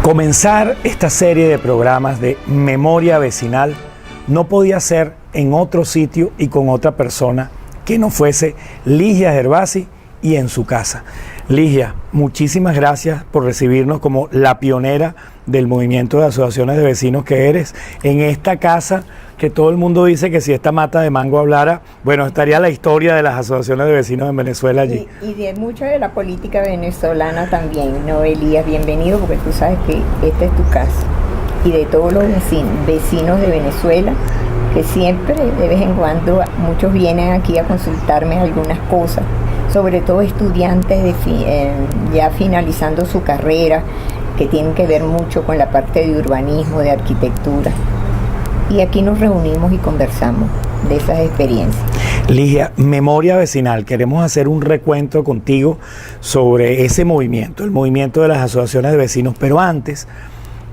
Comenzar esta serie de programas de memoria vecinal no podía ser en otro sitio y con otra persona que no fuese Ligia Gervasi y en su casa. Ligia, muchísimas gracias por recibirnos como la pionera del movimiento de asociaciones de vecinos que eres en esta casa que todo el mundo dice que si esta mata de mango hablara, bueno, estaría la historia de las asociaciones de vecinos en Venezuela allí. Y de mucho de la política venezolana también, ¿no, Elías? Bienvenido, porque tú sabes que esta es tu casa. Y de todos los vecinos de Venezuela, que siempre, de vez en cuando, muchos vienen aquí a consultarme algunas cosas, sobre todo estudiantes ya finalizando su carrera, que tienen que ver mucho con la parte de urbanismo, de arquitectura. Y aquí nos reunimos y conversamos de esas experiencias. Ligia, memoria vecinal, queremos hacer un recuento contigo sobre ese movimiento, el movimiento de las asociaciones de vecinos, pero antes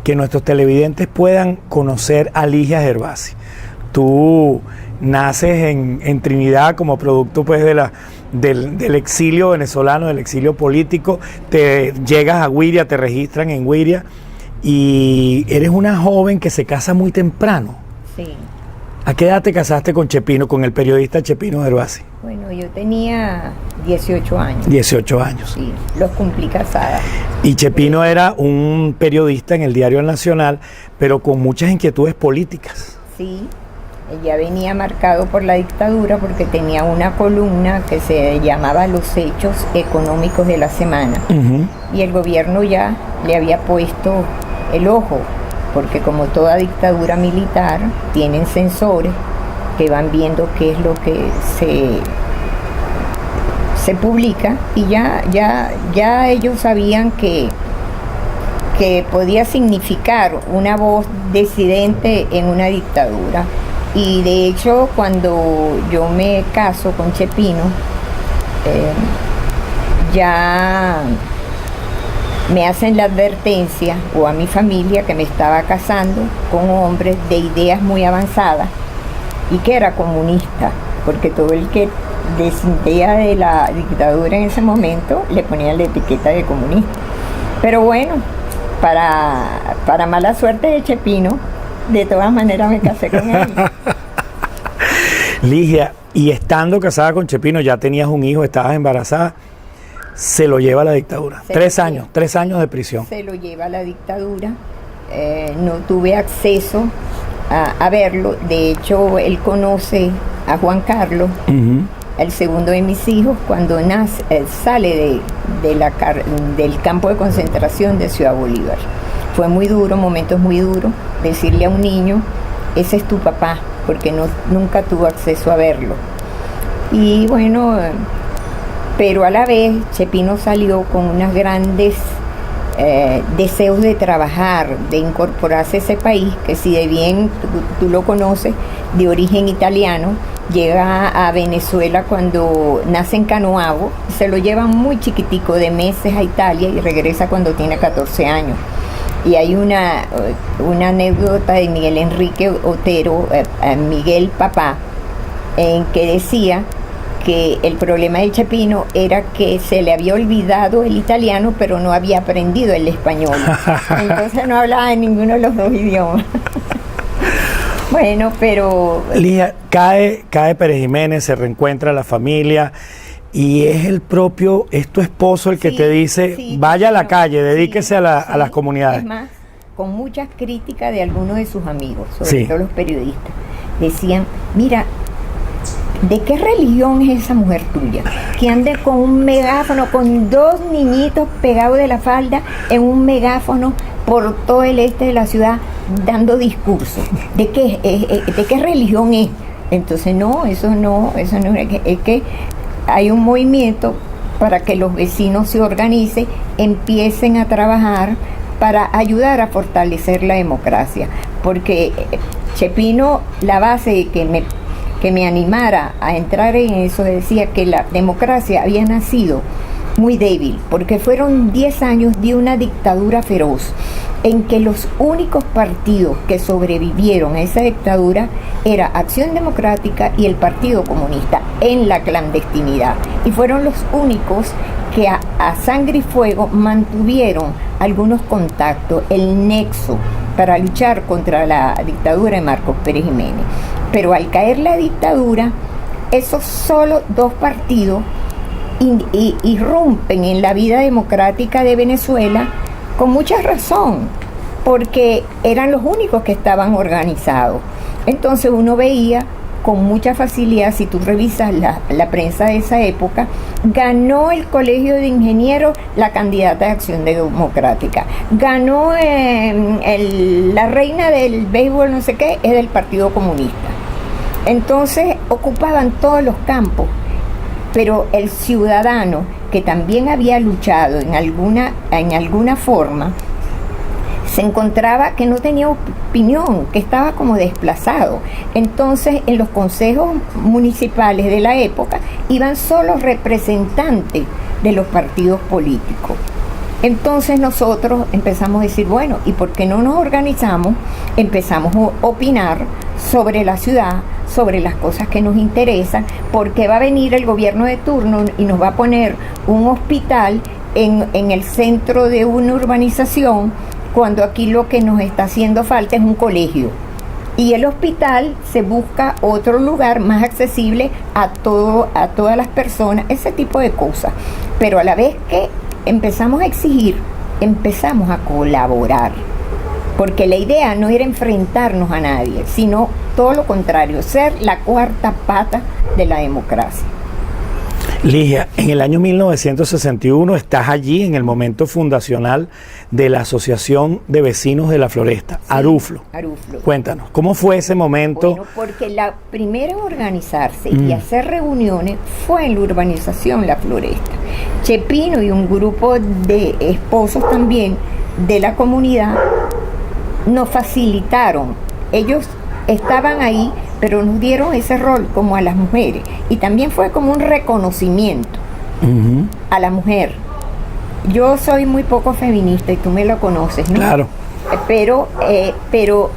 que nuestros televidentes puedan conocer a Ligia Gervasi. Tú naces en Trinidad como producto pues del exilio venezolano, del exilio político, te llegas a Güiria, te registran en Güiria y eres una joven que se casa muy temprano. Sí. ¿A qué edad te casaste con Chepino, con el periodista Chepino Gervasi? Bueno, yo tenía 18 años. 18 años. Sí, los cumplí casada. Y Chepino era un periodista en el Diario El Nacional, pero con muchas inquietudes políticas. Sí, ella venía marcado por la dictadura porque tenía una columna que se llamaba Los Hechos Económicos de la Semana. Y el gobierno ya le había puesto el ojo, porque como toda dictadura militar, tienen censores que van viendo qué es lo que se publica, y ya ellos sabían que podía significar una voz disidente en una dictadura. Y de hecho, cuando yo me caso con Chepino, ya me hacen la advertencia, o a mi familia, que me estaba casando con hombres de ideas muy avanzadas y que era comunista, porque todo el que desistía de la dictadura en ese momento le ponían la etiqueta de comunista. Pero bueno, para mala suerte de Chepino, de todas maneras me casé con él. Ligia, y estando casada con Chepino, ya tenías un hijo, estabas embarazada, se lo lleva la dictadura. 3 años de prisión. Se lo lleva la dictadura. No tuve acceso a verlo. De hecho, él conoce a Juan Carlos, el segundo de mis hijos, cuando sale del campo de concentración de Ciudad Bolívar. Fue muy duro, momentos muy duros, decirle a un niño, ese es tu papá, porque nunca tuvo acceso a verlo. Y bueno, pero a la vez Chepino salió con unos grandes deseos de trabajar, de incorporarse a ese país, que si de bien tú lo conoces, de origen italiano, llega a Venezuela cuando nace en Canoabo, se lo llevan muy chiquitico de meses a Italia y regresa cuando tiene 14 años. Y hay una anécdota de Miguel Enrique Otero, Miguel Papá, en que decía que el problema de Chepino era que se le había olvidado el italiano, pero no había aprendido el español. Entonces no hablaba en ninguno de los dos idiomas. Bueno, pero... Ligia, cae Pérez Jiménez, se reencuentra la familia, y es tu esposo el que te dice, vaya a la calle, dedíquese a las comunidades. Es más, con muchas críticas de algunos de sus amigos, sobre todo los periodistas, decían, mira, ¿de qué religión es esa mujer tuya? Que ande con un megáfono, con 2 niñitos pegados de la falda en un megáfono por todo el este de la ciudad dando discursos. ¿De qué religión es? Entonces eso no es que hay un movimiento para que los vecinos se organicen, empiecen a trabajar para ayudar a fortalecer la democracia. Porque Chepino, la base de que me animara a entrar en eso, decía que la democracia había nacido muy débil, porque fueron 10 años de una dictadura feroz, en que los únicos partidos que sobrevivieron a esa dictadura era Acción Democrática y el Partido Comunista en la clandestinidad. Y fueron los únicos que a sangre y fuego mantuvieron algunos contactos, el nexo para luchar contra la dictadura de Marcos Pérez Jiménez. Pero al caer la dictadura, esos solo dos partidos irrumpen en la vida democrática de Venezuela con mucha razón, porque eran los únicos que estaban organizados. Entonces uno veía con mucha facilidad, si tú revisas la prensa de esa época, ganó el Colegio de Ingenieros la candidata de Acción Democrática, ganó la reina del béisbol no sé qué, es del Partido Comunista. Entonces ocupaban todos los campos, pero el ciudadano que también había luchado en alguna forma, se encontraba que no tenía opinión, que estaba como desplazado. Entonces, en los consejos municipales de la época iban solo representantes de los partidos políticos. Entonces nosotros empezamos a decir, bueno, ¿y por qué no nos organizamos? Empezamos a opinar sobre la ciudad, sobre las cosas que nos interesan, porque va a venir el gobierno de turno y nos va a poner un hospital en el centro de una urbanización, cuando aquí lo que nos está haciendo falta es un colegio. Y el hospital se busca otro lugar más accesible a todas las personas, ese tipo de cosas. Pero a la vez que empezamos a exigir, empezamos a colaborar. Porque la idea no era enfrentarnos a nadie, sino todo lo contrario, ser la cuarta pata de la democracia. Ligia, en el año 1961 estás allí en el momento fundacional de la Asociación de Vecinos de la Floresta, sí, Aruflo. Cuéntanos, ¿cómo fue ese momento? Bueno, porque la primera en organizarse y hacer reuniones fue en la urbanización La Floresta. Chepino y un grupo de esposos también de la comunidad nos facilitaron. Ellos estaban ahí, pero nos dieron ese rol como a las mujeres. Y también fue como un reconocimiento a la mujer. Yo soy muy poco feminista y tú me lo conoces, ¿no? Claro. Pero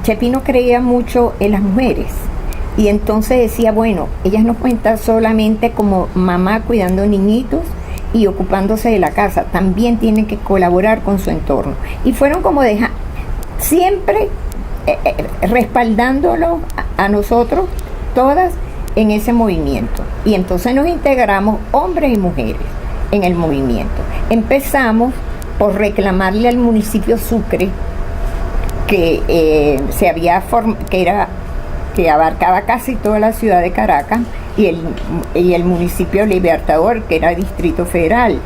Chepino creía mucho en las mujeres. Y entonces decía, bueno, ellas no pueden estar solamente como mamá cuidando niñitos y ocupándose de la casa. También tienen que colaborar con su entorno. Y fueron como siempre respaldándolo a nosotros todas en ese movimiento. Y entonces nos integramos hombres y mujeres en el movimiento. Empezamos por reclamarle al municipio Sucre que que abarcaba casi toda la ciudad de Caracas, y el municipio Libertador, que era Distrito Federal.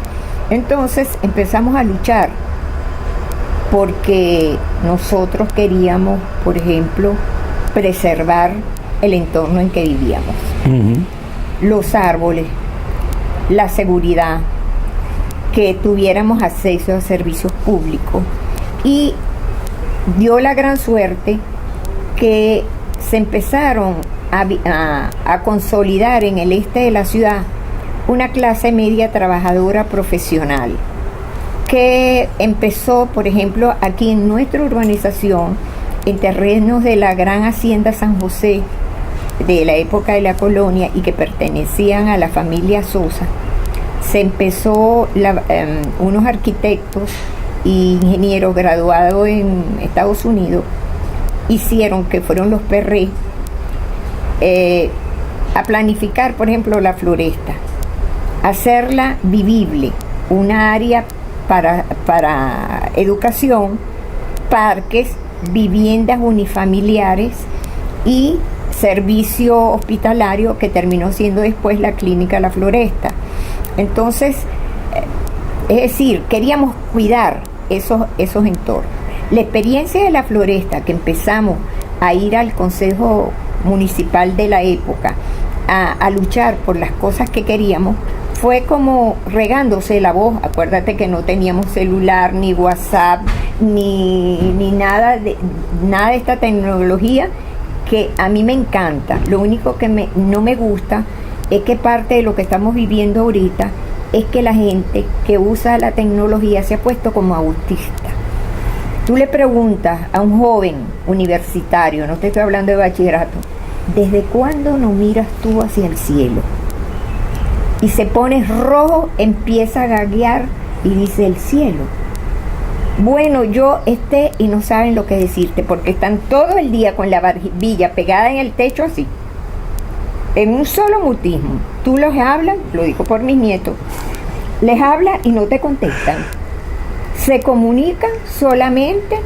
Entonces empezamos a luchar porque nosotros queríamos, por ejemplo, preservar el entorno en que vivíamos. Los árboles, la seguridad, que tuviéramos acceso a servicios públicos. Y dio la gran suerte que se empezaron a consolidar en el este de la ciudad una clase media trabajadora profesional, que empezó, por ejemplo, aquí en nuestra urbanización, en terrenos de la gran hacienda San José, de la época de la colonia y que pertenecían a la familia Sosa. Se empezó, unos arquitectos e ingenieros graduados en Estados Unidos hicieron, que fueron los Perré, a planificar, por ejemplo, la Floresta, hacerla vivible, una área para educación, parques, viviendas unifamiliares y servicio hospitalario, que terminó siendo después la clínica La Floresta. Entonces, es decir, queríamos cuidar esos entornos. La experiencia de La Floresta, que empezamos a ir al Consejo Municipal de la época a luchar por las cosas que queríamos, fue como regándose la voz. Acuérdate que no teníamos celular, ni WhatsApp, ni nada de esta tecnología que a mí me encanta. Lo único que no me gusta es que parte de lo que estamos viviendo ahorita es que la gente que usa la tecnología se ha puesto como autista. Tú le preguntas a un joven universitario, no te estoy hablando de bachillerato, ¿desde cuándo no miras tú hacia el cielo? Y se pone rojo, empieza a gaguear y dice el cielo. Bueno, y no saben lo que decirte, porque están todo el día con la barbilla pegada en el techo así, en un solo mutismo. Tú los hablas, lo digo por mis nietos, les hablas y no te contestan. Se comunican solamente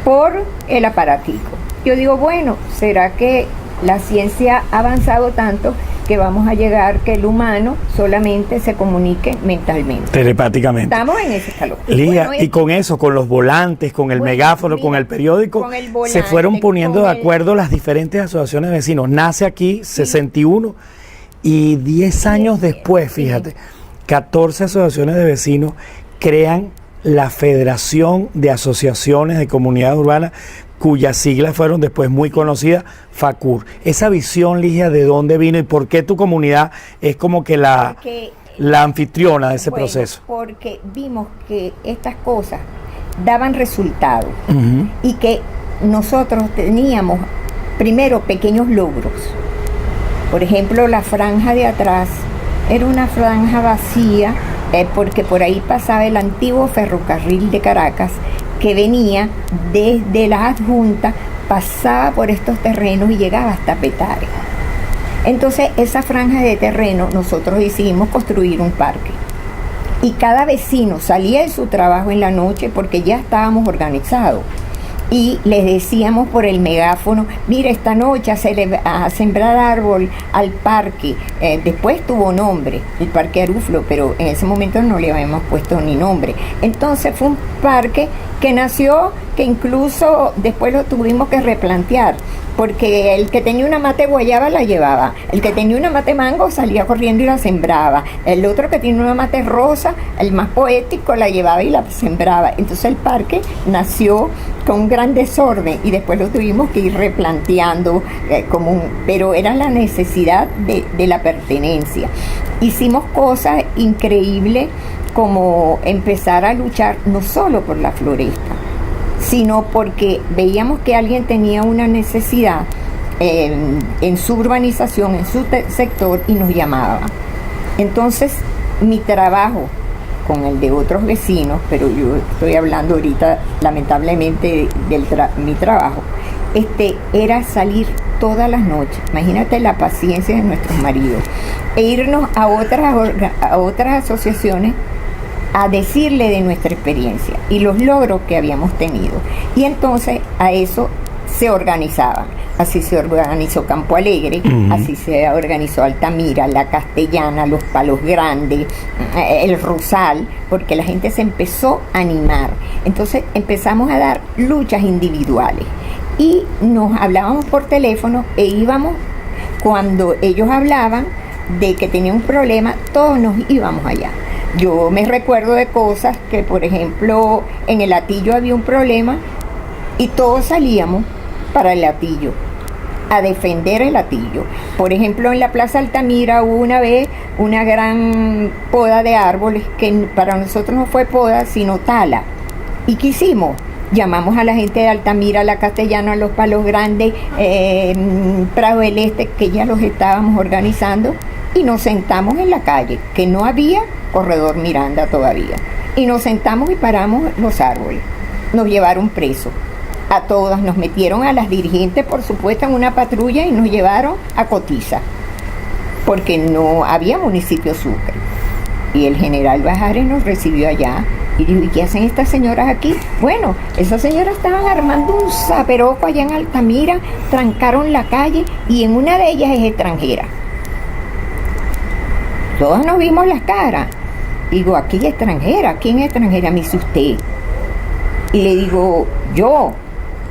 por el aparatico. Yo digo, bueno, ¿será que la ciencia ha avanzado tanto que vamos a llegar que el humano solamente se comunique mentalmente? Telepáticamente. Estamos en ese escalón. Lía, Bueno, y con eso, con los volantes, con el megáfono, mira, con el periódico, con el volante, se fueron poniendo con de acuerdo las diferentes asociaciones de vecinos. Nace aquí 61 y 10 años después, fíjate, 14 asociaciones de vecinos crean la Federación de Asociaciones de Comunidades Urbanas, cuyas siglas fueron después muy conocidas, FACUR. Esa visión, Ligia, ¿de dónde vino y por qué tu comunidad es como que la anfitriona de ese proceso? Porque vimos que estas cosas daban resultado y que nosotros teníamos primero pequeños logros. Por ejemplo, la franja de atrás era una franja vacía porque por ahí pasaba el antiguo ferrocarril de Caracas, que venía desde la adjunta, pasaba por estos terrenos y llegaba hasta Petare. Entonces, esa franja de terreno nosotros decidimos construir un parque. Y cada vecino salía de su trabajo en la noche porque ya estábamos organizados. Y les decíamos por el megáfono, mira, esta noche a sembrar árbol al parque. Después tuvo nombre, el Parque Aruflo, pero en ese momento no le habíamos puesto ni nombre. Entonces fue un parque que nació, que incluso después lo tuvimos que replantear, porque el que tenía una mate guayaba la llevaba, el que tenía una mate mango salía corriendo y la sembraba, el otro que tiene una mate rosa, el más poético, la llevaba y la sembraba. Entonces el parque nació con un gran desorden y después lo tuvimos que ir replanteando, pero era la necesidad de la pertenencia. Hicimos cosas increíbles como empezar a luchar no solo por la floresta, sino porque veíamos que alguien tenía una necesidad en su urbanización, en su sector, y nos llamaba. Entonces, mi trabajo con el de otros vecinos, pero yo estoy hablando ahorita lamentablemente de mi trabajo, era salir todas las noches, imagínate la paciencia de nuestros maridos, e irnos a otras asociaciones a decirle de nuestra experiencia y los logros que habíamos tenido. Y entonces a eso se organizaban. Así se organizó Campo Alegre, así se organizó Altamira, La Castellana, Los Palos Grandes, el Rosal, porque la gente se empezó a animar. Entonces empezamos a dar luchas individuales y nos hablábamos por teléfono e íbamos, cuando ellos hablaban de que tenían un problema, todos nos íbamos allá. Yo me recuerdo de cosas que, por ejemplo, en el Hatillo había un problema y todos salíamos para el Hatillo, a defender el Hatillo. Por ejemplo, en la Plaza Altamira hubo una vez una gran poda de árboles que para nosotros no fue poda, sino tala. ¿Y qué hicimos? Llamamos a la gente de Altamira, La Castellana, Los Palos Grandes, Prado del Este, que ya los estábamos organizando, y nos sentamos en la calle, que no había corredor Miranda todavía, y nos sentamos y paramos los árboles. Nos llevaron presos a todas, nos metieron a las dirigentes, por supuesto, en una patrulla y nos llevaron a Cotiza, porque no había municipio Sucre. Y el general Bajares nos recibió allá y dijo, ¿y qué hacen estas señoras aquí? Bueno, esas señoras estaban armando un zaperoco allá en Altamira, trancaron la calle y en una de ellas es extranjera. Todos nos vimos las caras. Digo, aquí es extranjera. ¿Quién es extranjera? Me dice usted. Y le digo, yo.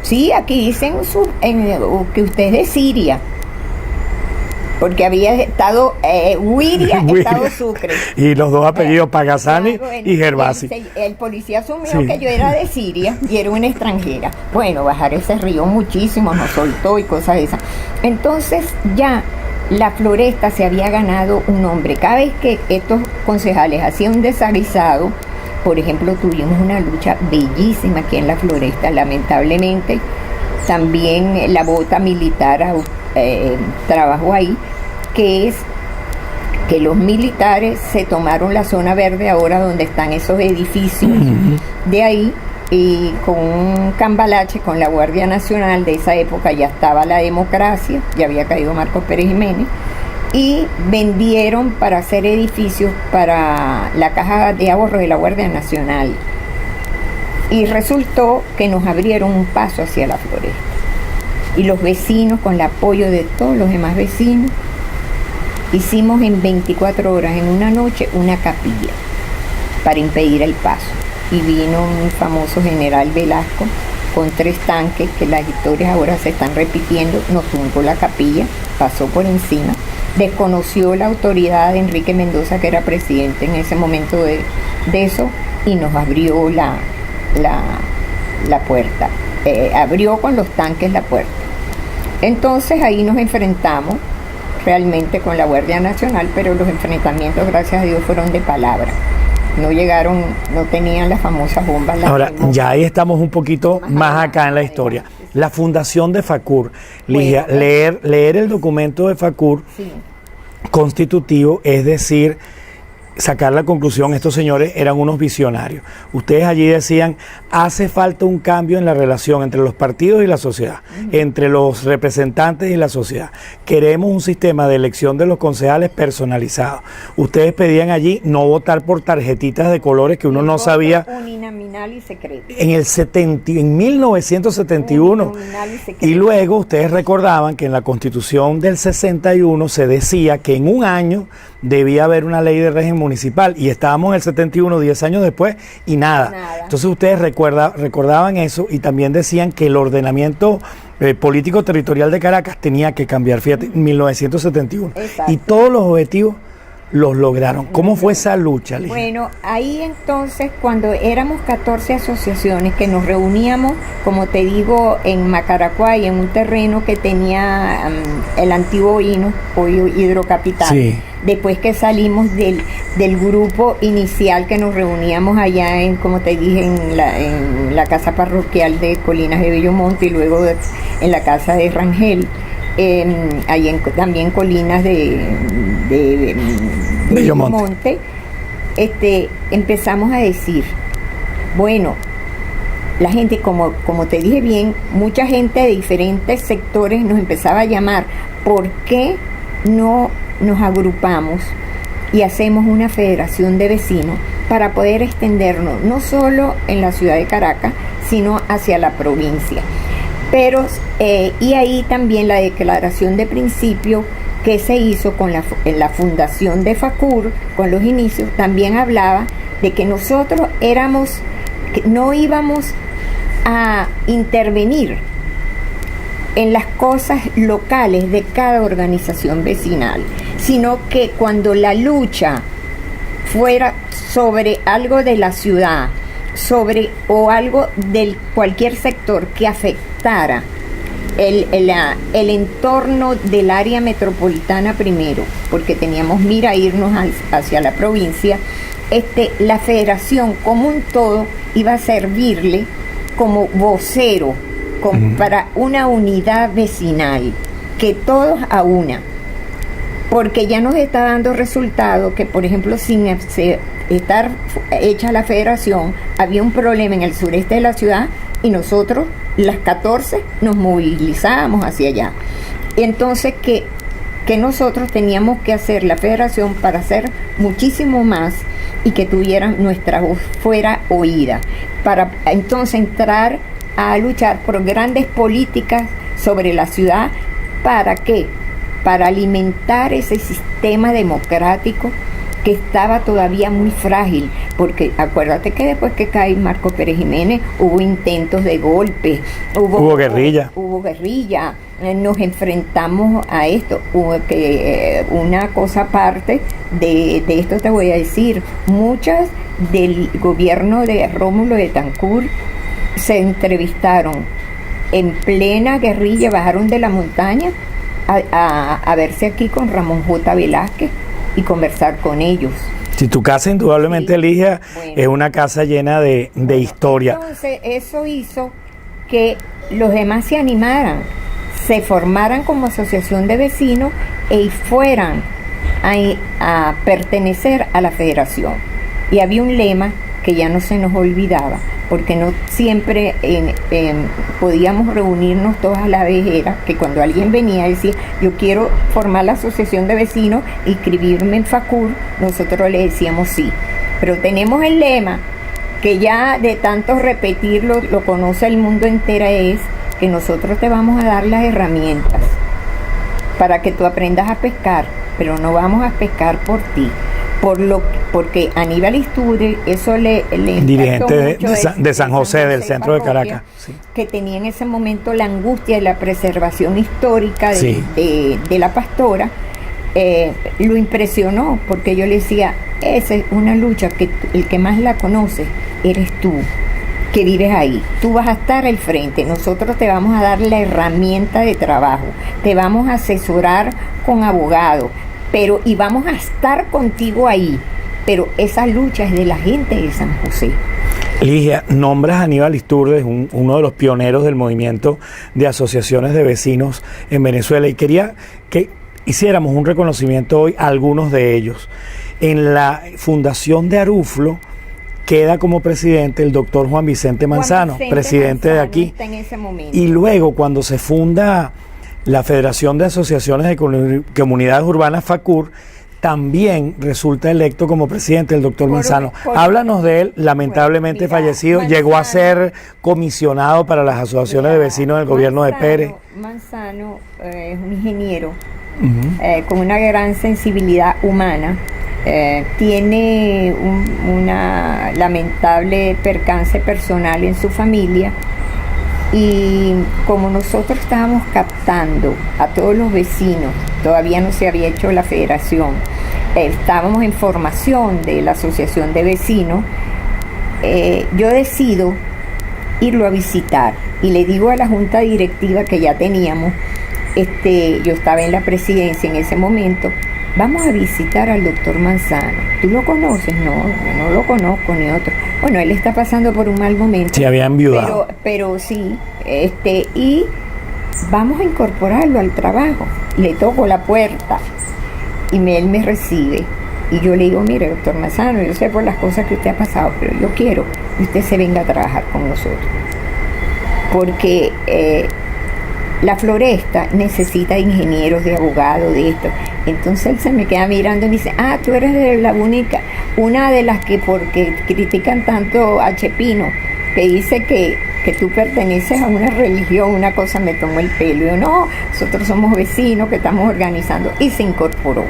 Sí, aquí dicen que usted es de Siria. Porque había estado Wiria, estado Sucre. Y los dos apellidos, Pagazani y Gervasi. El policía asumió que yo era de Siria y era una extranjera. Bueno, Bajares se rió muchísimo, nos soltó y cosas de esas. Entonces ya la floresta se había ganado un nombre. Cada vez que estos concejales hacían un desaguisado, Por ejemplo, tuvimos una lucha bellísima aquí en la Floresta. Lamentablemente, también la bota militar trabajó ahí, que es que los militares se tomaron la zona verde ahora donde están esos edificios de ahí, y con un cambalache con la Guardia Nacional de esa época ya estaba la democracia, ya había caído Marcos Pérez Jiménez, y vendieron para hacer edificios para la caja de ahorro de la Guardia Nacional, y resultó que nos abrieron un paso hacia la Floresta, y los vecinos, con el apoyo de todos los demás vecinos, hicimos en 24 horas, en una noche, una capilla para impedir el paso. Y vino un famoso general Velasco con 3 tanques, que las historias ahora se están repitiendo, nos tumbó la capilla, pasó por encima, desconoció la autoridad de Enrique Mendoza, que era presidente en ese momento de eso, y nos abrió la puerta, abrió con los tanques la puerta. Entonces ahí nos enfrentamos realmente con la Guardia Nacional, pero los enfrentamientos, gracias a Dios, fueron de palabra. No llegaron, no tenían las famosas bombas. Ahora, ya ahí estamos un poquito más acá en la historia. La fundación de FACUR, Ligia, bueno, leer el documento de FACUR, sí, constitutivo, es decir, sacar la conclusión, estos señores eran unos visionarios. Ustedes allí decían, hace falta un cambio en la relación entre los partidos y la sociedad, entre los representantes y la sociedad. Queremos un sistema de elección de los concejales personalizado. Ustedes pedían allí no votar por tarjetitas de colores que uno no sabía. Uninominal y secreto. En 1971. Y luego ustedes recordaban que en la Constitución del 61 se decía que en un año debía haber una ley de régimen municipal, y estábamos en el 71, 10 años después, y nada. Entonces ustedes recordaban eso, y también decían que el ordenamiento político territorial de Caracas tenía que cambiar, fíjate, en 1971. Exacto. Y todos los objetivos los lograron. ¿Cómo fue esa lucha, Ligia? Bueno, ahí entonces, cuando éramos 14 asociaciones que nos reuníamos, como te digo, en Macaracuay, en un terreno que tenía el antiguo Hidrocapital. Sí. Después que salimos del grupo inicial que nos reuníamos allá en, como te dije, en la casa parroquial de Colinas de Bellomonte, y luego en la casa de Rangel, ahí también Colinas de Bellomonte, empezamos a decir, bueno, la gente, como te dije bien, mucha gente de diferentes sectores nos empezaba a llamar, ¿por qué no nos agrupamos y hacemos una federación de vecinos para poder extendernos no solo en la ciudad de Caracas, sino hacia la provincia? Pero, y ahí también la declaración de principio que se hizo en la fundación de FACUR, con los inicios, también hablaba de que nosotros no íbamos a intervenir en las cosas locales de cada organización vecinal, sino que cuando la lucha fuera sobre algo de la ciudad, o algo de cualquier sector que afectara el entorno del área metropolitana primero, porque teníamos mira irnos hacia la provincia, la federación como un todo iba a servirle como vocero para una unidad vecinal, que todos a una, porque ya nos está dando resultado que, por ejemplo, sin estar hecha la federación, había un problema en el sureste de la ciudad, y nosotros, las 14, nos movilizábamos hacia allá. Entonces, que nosotros teníamos que hacer la federación para hacer muchísimo más, y que tuvieran nuestra voz fuera oída, para entonces entrar a luchar por grandes políticas sobre la ciudad. ¿Para qué? Para alimentar ese sistema democrático que estaba todavía muy frágil, porque acuérdate que después que cae Marcos Pérez Jiménez hubo intentos de golpe, hubo guerrilla, nos enfrentamos a esto. Una cosa aparte de esto te voy a decir, muchas del gobierno de Rómulo Betancourt se entrevistaron en plena guerrilla, bajaron de la montaña a verse aquí con Ramón J. Velázquez y conversar con ellos. Si tu casa indudablemente, Sí. Ligia, Bueno. es una casa llena de historia. Entonces, eso hizo que los demás se animaran, se formaran como asociación de vecinos y fueran a pertenecer a la federación. Y había un lema que ya no se nos olvidaba, porque no siempre podíamos reunirnos todas a la vez. Era que cuando alguien venía y decía, yo quiero formar la asociación de vecinos, inscribirme en FACUR, nosotros le decíamos sí. Pero tenemos el lema, que ya de tanto repetirlo, lo conoce el mundo entero, es que nosotros te vamos a dar las herramientas para que tú aprendas a pescar, pero no vamos a pescar por ti. Porque Aníbal Isture, eso le dirigente de San José, del centro de Caracas, sí, que tenía en ese momento la angustia de la preservación histórica sí, de la pastora, lo impresionó, porque yo le decía, esa es una lucha que el que más la conoce eres tú, que vives ahí. Tú vas a estar al frente, nosotros te vamos a dar la herramienta de trabajo, te vamos a asesorar con abogados, y vamos a estar contigo ahí, pero esa lucha es de la gente de San José. Ligia, nombras a Aníbal Isturdes, uno de los pioneros del movimiento de asociaciones de vecinos en Venezuela, y quería que hiciéramos un reconocimiento hoy a algunos de ellos. En la fundación de Aruflo queda como presidente el doctor Juan Vicente Manzano, presidente de aquí. Está en ese momento. Y luego, cuando se funda la Federación de Asociaciones de Comunidades Urbanas, FACUR, también resulta electo como presidente el doctor Manzano. Háblanos de él, lamentablemente fallecido, Manzano, llegó a ser comisionado para las asociaciones de vecinos del gobierno de Pérez. Manzano es un ingeniero con una gran sensibilidad humana. Tiene una lamentable percance personal en su familia, y como nosotros estábamos captando a todos los vecinos, todavía no se había hecho la federación, estábamos en formación de la asociación de vecinos, yo decido irlo a visitar y le digo a la junta directiva que ya teníamos, yo estaba en la presidencia en ese momento, vamos a visitar al doctor Manzano. ¿Tú lo conoces? No, yo no lo conozco ni otro. Bueno, él está pasando por un mal momento. Sí, había enviudado. Pero sí, y vamos a incorporarlo al trabajo. Le toco la puerta y él me recibe. Y yo le digo, mire, doctor Manzano, yo sé por las cosas que usted ha pasado, pero yo quiero que usted se venga a trabajar con nosotros. Porque la floresta necesita ingenieros, de abogados, de esto. Entonces él se me queda mirando y me dice, tú eres una de las que porque critican tanto a Chepino, que dice que tú perteneces a una religión, una cosa. Me tomó el pelo. Y yo, no, nosotros somos vecinos que estamos organizando. Y se incorporó.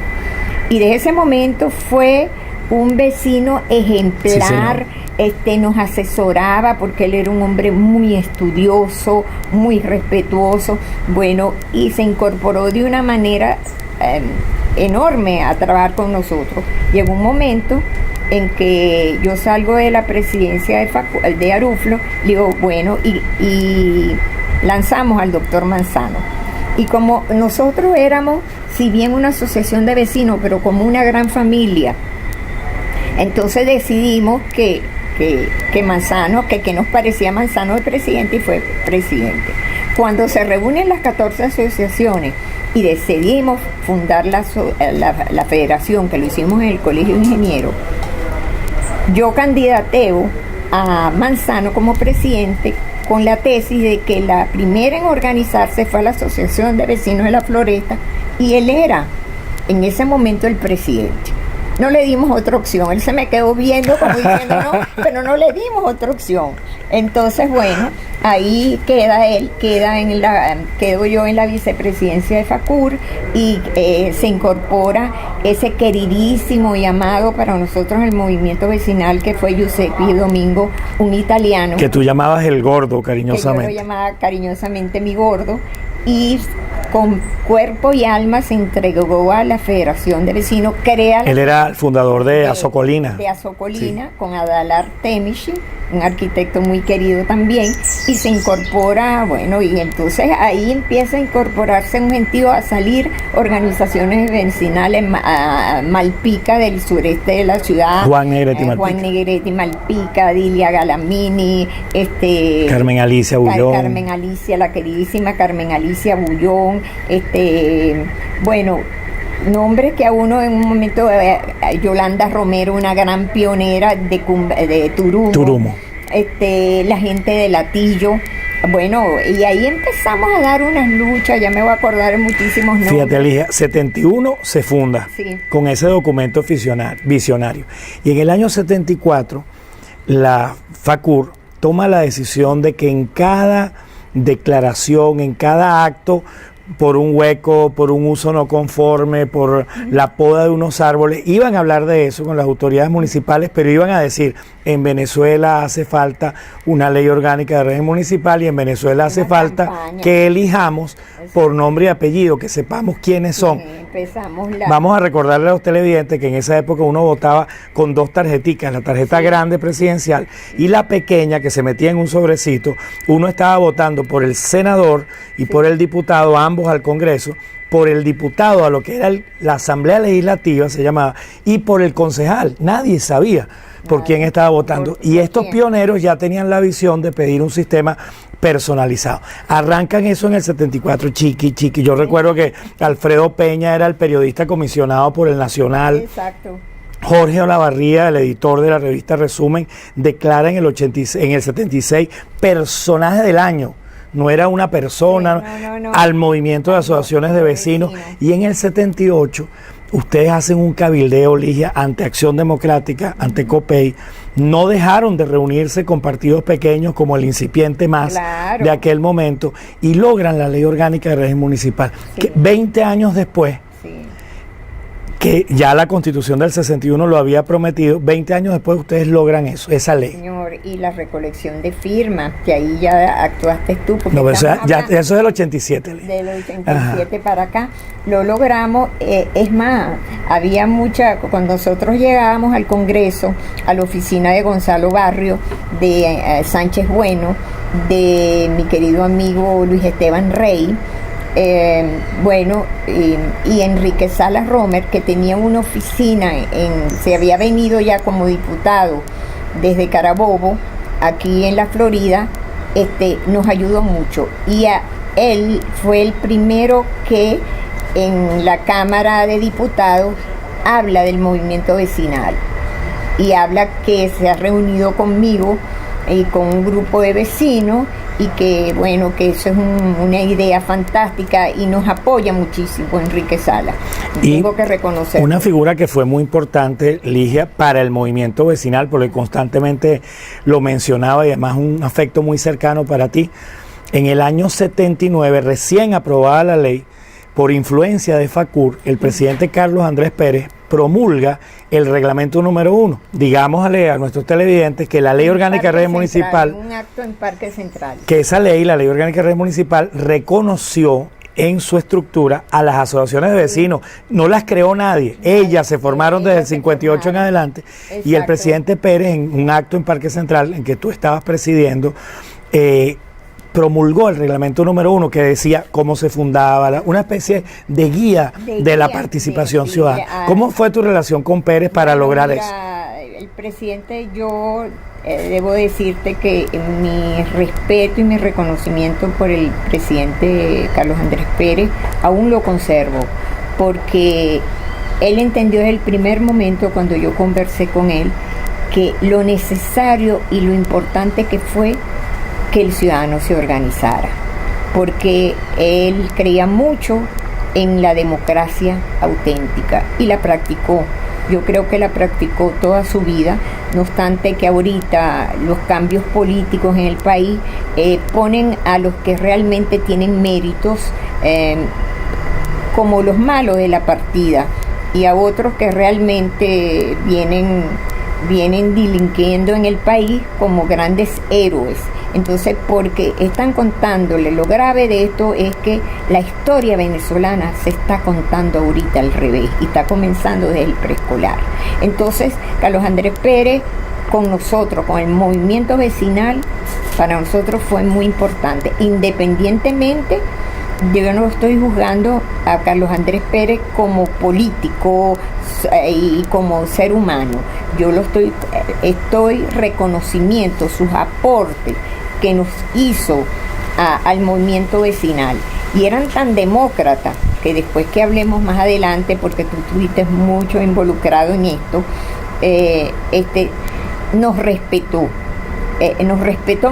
Y desde ese momento fue un vecino ejemplar. Sí, nos asesoraba porque él era un hombre muy estudioso, muy respetuoso, bueno, y se incorporó de una manera enorme a trabajar con nosotros. Llegó un momento en que yo salgo de la presidencia de Aruflo, digo, bueno, y lanzamos al doctor Manzano. Y como nosotros éramos, si bien una asociación de vecinos, pero como una gran familia, entonces decidimos que Manzano, que nos parecía Manzano el presidente, y fue presidente. Cuando se reúnen las 14 asociaciones y decidimos fundar la federación, que lo hicimos en el Colegio de Ingenieros, yo candidateo a Manzano como presidente con la tesis de que la primera en organizarse fue la Asociación de Vecinos de la Floresta, y él era en ese momento el presidente. No le dimos otra opción, él se me quedó viendo como diciendo no, pero no le dimos otra opción. Entonces, bueno, ahí quedo yo en la vicepresidencia de FACUR, y se incorpora ese queridísimo y amado para nosotros el movimiento vecinal, que fue Giuseppe Domingo, un italiano. Que tú llamabas el gordo, cariñosamente. Que yo lo llamaba cariñosamente mi gordo, y con cuerpo y alma se entregó a la Federación de Vecinos. Él era el fundador de Azocolina. De Azocolina, sí, con Adalar Temishi, un arquitecto muy querido también, y se incorpora, bueno, y entonces ahí empieza a incorporarse un gentío, a salir organizaciones vecinales, a Malpica del sureste de la ciudad, Juan Negrete Malpica. Juan Negrete Malpica, Dilia Galamini, Carmen Alicia Bullón. Carmen Alicia, la queridísima Carmen Alicia Bullón, bueno, nombres que a uno en un momento, Yolanda Romero, una gran pionera de Turumo. La gente de Latillo. Bueno, y ahí empezamos a dar unas luchas, ya me voy a acordar de muchísimos nombres. Fíjate, Ligia, 71 se funda con ese documento visionario. Y en el año 74, la FACUR toma la decisión de que en cada declaración, en cada acto, por un hueco, por un uso no conforme, por la poda de unos árboles, iban a hablar de eso con las autoridades municipales, pero iban a decir, en Venezuela hace falta una ley orgánica de régimen municipal y en Venezuela hace falta que elijamos por nombre y apellido, que sepamos quiénes son. Vamos a recordarle a los televidentes que en esa época uno votaba con dos tarjeticas, la tarjeta grande presidencial y la pequeña que se metía en un sobrecito. Uno estaba votando por el senador y por el diputado, ambos al Congreso, por el diputado a lo que era la Asamblea Legislativa, se llamaba, y por el concejal. Nadie sabía por quién estaba votando. Y estos pioneros ya tenían la visión de pedir un sistema personalizado. Arrancan eso en el 74, chiqui. Yo recuerdo que Alfredo Peña era el periodista comisionado por el Nacional. Exacto. Jorge Olavarría, el editor de la revista Resumen, declara en el 76 personaje del año. No era una persona, no. Al movimiento de asociaciones de vecinos. Y en el 78, ustedes hacen un cabildeo, Ligia, ante Acción Democrática, ante COPEI. No dejaron de reunirse con partidos pequeños como el incipiente MAS de aquel momento y logran la ley orgánica de régimen municipal. Que 20 años después, que ya la Constitución del 61 lo había prometido, 20 años después ustedes logran eso, esa ley. Señor, y la recolección de firmas, que ahí ya actuaste tú. Porque no, eso es del 87. Del 87 para acá, lo logramos. Es más, había cuando nosotros llegábamos al Congreso, a la oficina de Gonzalo Barrio, de Sánchez Bueno, de mi querido amigo Luis Esteban Rey, y Enrique Salas Romer, que tenía una oficina, se había venido ya como diputado desde Carabobo, aquí en la Florida, nos ayudó mucho. Y él fue el primero que en la Cámara de Diputados habla del movimiento vecinal y habla que se ha reunido conmigo y con un grupo de vecinos y que bueno, que eso es una idea fantástica y nos apoya muchísimo Enrique Sala. Tengo que reconocer. Una figura que fue muy importante, Ligia, para el movimiento vecinal, porque constantemente lo mencionaba y además un afecto muy cercano para ti. En el año 79, recién aprobada la ley, por influencia de FACUR, el presidente Carlos Andrés Pérez promulga el reglamento número 1. Digámosle a nuestros televidentes que la ley orgánica de régimen municipal, un acto en Parque Central, que esa ley, la ley orgánica de régimen municipal, reconoció en su estructura a las asociaciones de vecinos. No las creó nadie, ellas se formaron desde el 58 en adelante. Exacto. Y el presidente Pérez, en un acto en Parque Central en que tú estabas presidiendo, promulgó el reglamento número 1 que decía cómo se fundaba, una especie de guía de la participación ciudadana. ¿Cómo fue tu relación con Pérez para lograr eso? El presidente, yo debo decirte que mi respeto y mi reconocimiento por el presidente Carlos Andrés Pérez aún lo conservo, porque él entendió desde el primer momento cuando yo conversé con él que lo necesario y lo importante que fue que el ciudadano se organizara, porque él creía mucho en la democracia auténtica y la practicó. Yo creo que la practicó toda su vida, no obstante que ahorita los cambios políticos en el país ponen a los que realmente tienen méritos como los malos de la partida y a otros que realmente vienen delinquiendo en el país como grandes héroes. Entonces, porque están contándole, lo grave de esto es que la historia venezolana se está contando ahorita al revés y está comenzando desde el preescolar. Entonces, Carlos Andrés Pérez con nosotros, con el movimiento vecinal, para nosotros fue muy importante. Independientemente, yo no estoy juzgando a Carlos Andrés Pérez como político y como ser humano. Yo estoy reconocimiento sus aportes que nos hizo al movimiento vecinal. Y eran tan demócratas que después que hablemos más adelante, porque tú estuviste mucho involucrado en esto, nos respetó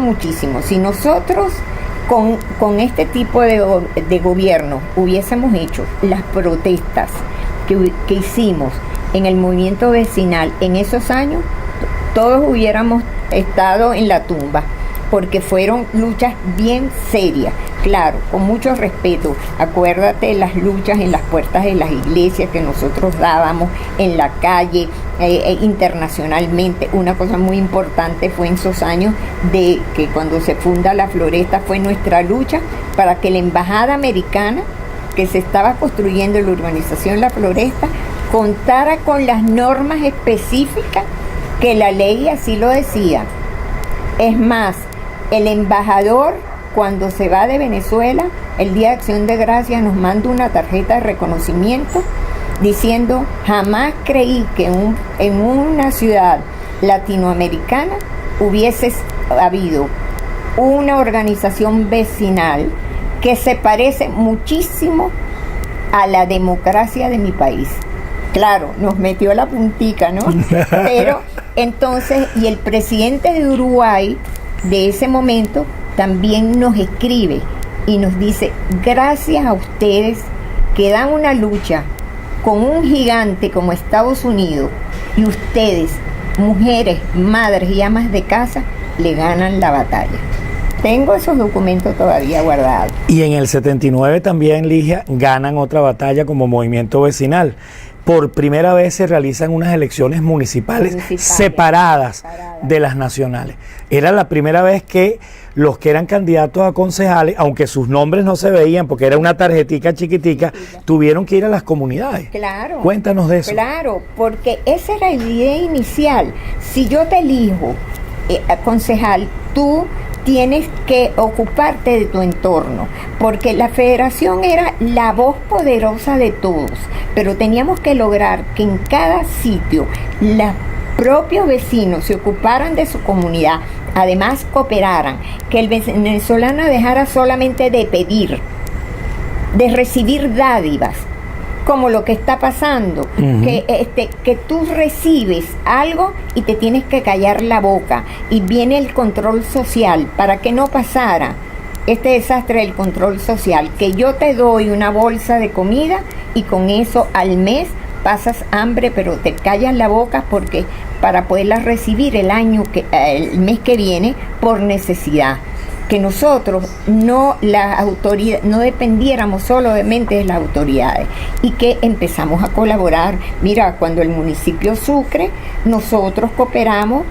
muchísimo. Si nosotros con este tipo de gobierno hubiésemos hecho las protestas que hicimos en el movimiento vecinal en esos años, todos hubiéramos estado en la tumba, porque fueron luchas bien serias, claro, con mucho respeto. Acuérdate de las luchas en las puertas de las iglesias que nosotros dábamos en la calle, internacionalmente. Una cosa muy importante fue en esos años de que cuando se funda la Floresta, fue nuestra lucha para que la embajada americana que se estaba construyendo en la urbanización La Floresta contara con las normas específicas que la ley así lo decía. Es más, el embajador, cuando se va de Venezuela, el Día de Acción de Gracias nos manda una tarjeta de reconocimiento diciendo: jamás creí que en una ciudad latinoamericana hubiese habido una organización vecinal que se parece muchísimo a la democracia de mi país. Claro, nos metió la puntica, ¿no? Pero entonces, y el presidente de Uruguay de ese momento también nos escribe y nos dice: gracias a ustedes que dan una lucha con un gigante como Estados Unidos, y ustedes, mujeres, madres y amas de casa, le ganan la batalla. Tengo esos documentos todavía guardados. Y en el 79 también, Ligia, ganan otra batalla como movimiento vecinal. Por primera vez se realizan unas elecciones municipales separadas de las nacionales. Era la primera vez que los que eran candidatos a concejales, aunque sus nombres no se veían porque era una tarjetica chiquitica, tuvieron que ir a las comunidades. Claro. Cuéntanos de eso. Claro, porque esa era la idea inicial. Si yo te elijo concejal, tú tienes que ocuparte de tu entorno, porque la federación era la voz poderosa de todos, pero teníamos que lograr que en cada sitio los propios vecinos se ocuparan de su comunidad, además cooperaran, que el venezolano dejara solamente de pedir, de recibir dádivas, como lo que está pasando, que tú recibes algo y te tienes que callar la boca, y viene el control social para que no pasara este desastre del control social, que yo te doy una bolsa de comida y con eso al mes pasas hambre, pero te callas la boca porque para poderla recibir el mes que viene por necesidad. Que nosotros no dependiéramos solamente de las autoridades, y que empezamos a colaborar. Mira, cuando el municipio Sucre, nosotros cooperamos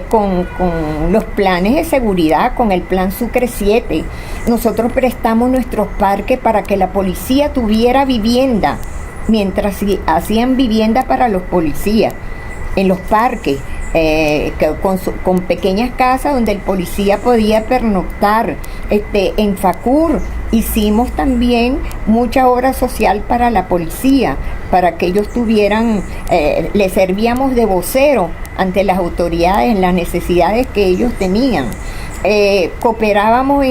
con los planes de seguridad, con el plan Sucre 7. Nosotros prestamos nuestros parques para que la policía tuviera vivienda, mientras hacían vivienda para los policías en los parques. Con pequeñas casas donde el policía podía pernoctar. En Facur hicimos también mucha obra social para la policía, para que ellos tuvieran, les servíamos de vocero ante las autoridades en las necesidades que ellos tenían. Cooperábamos,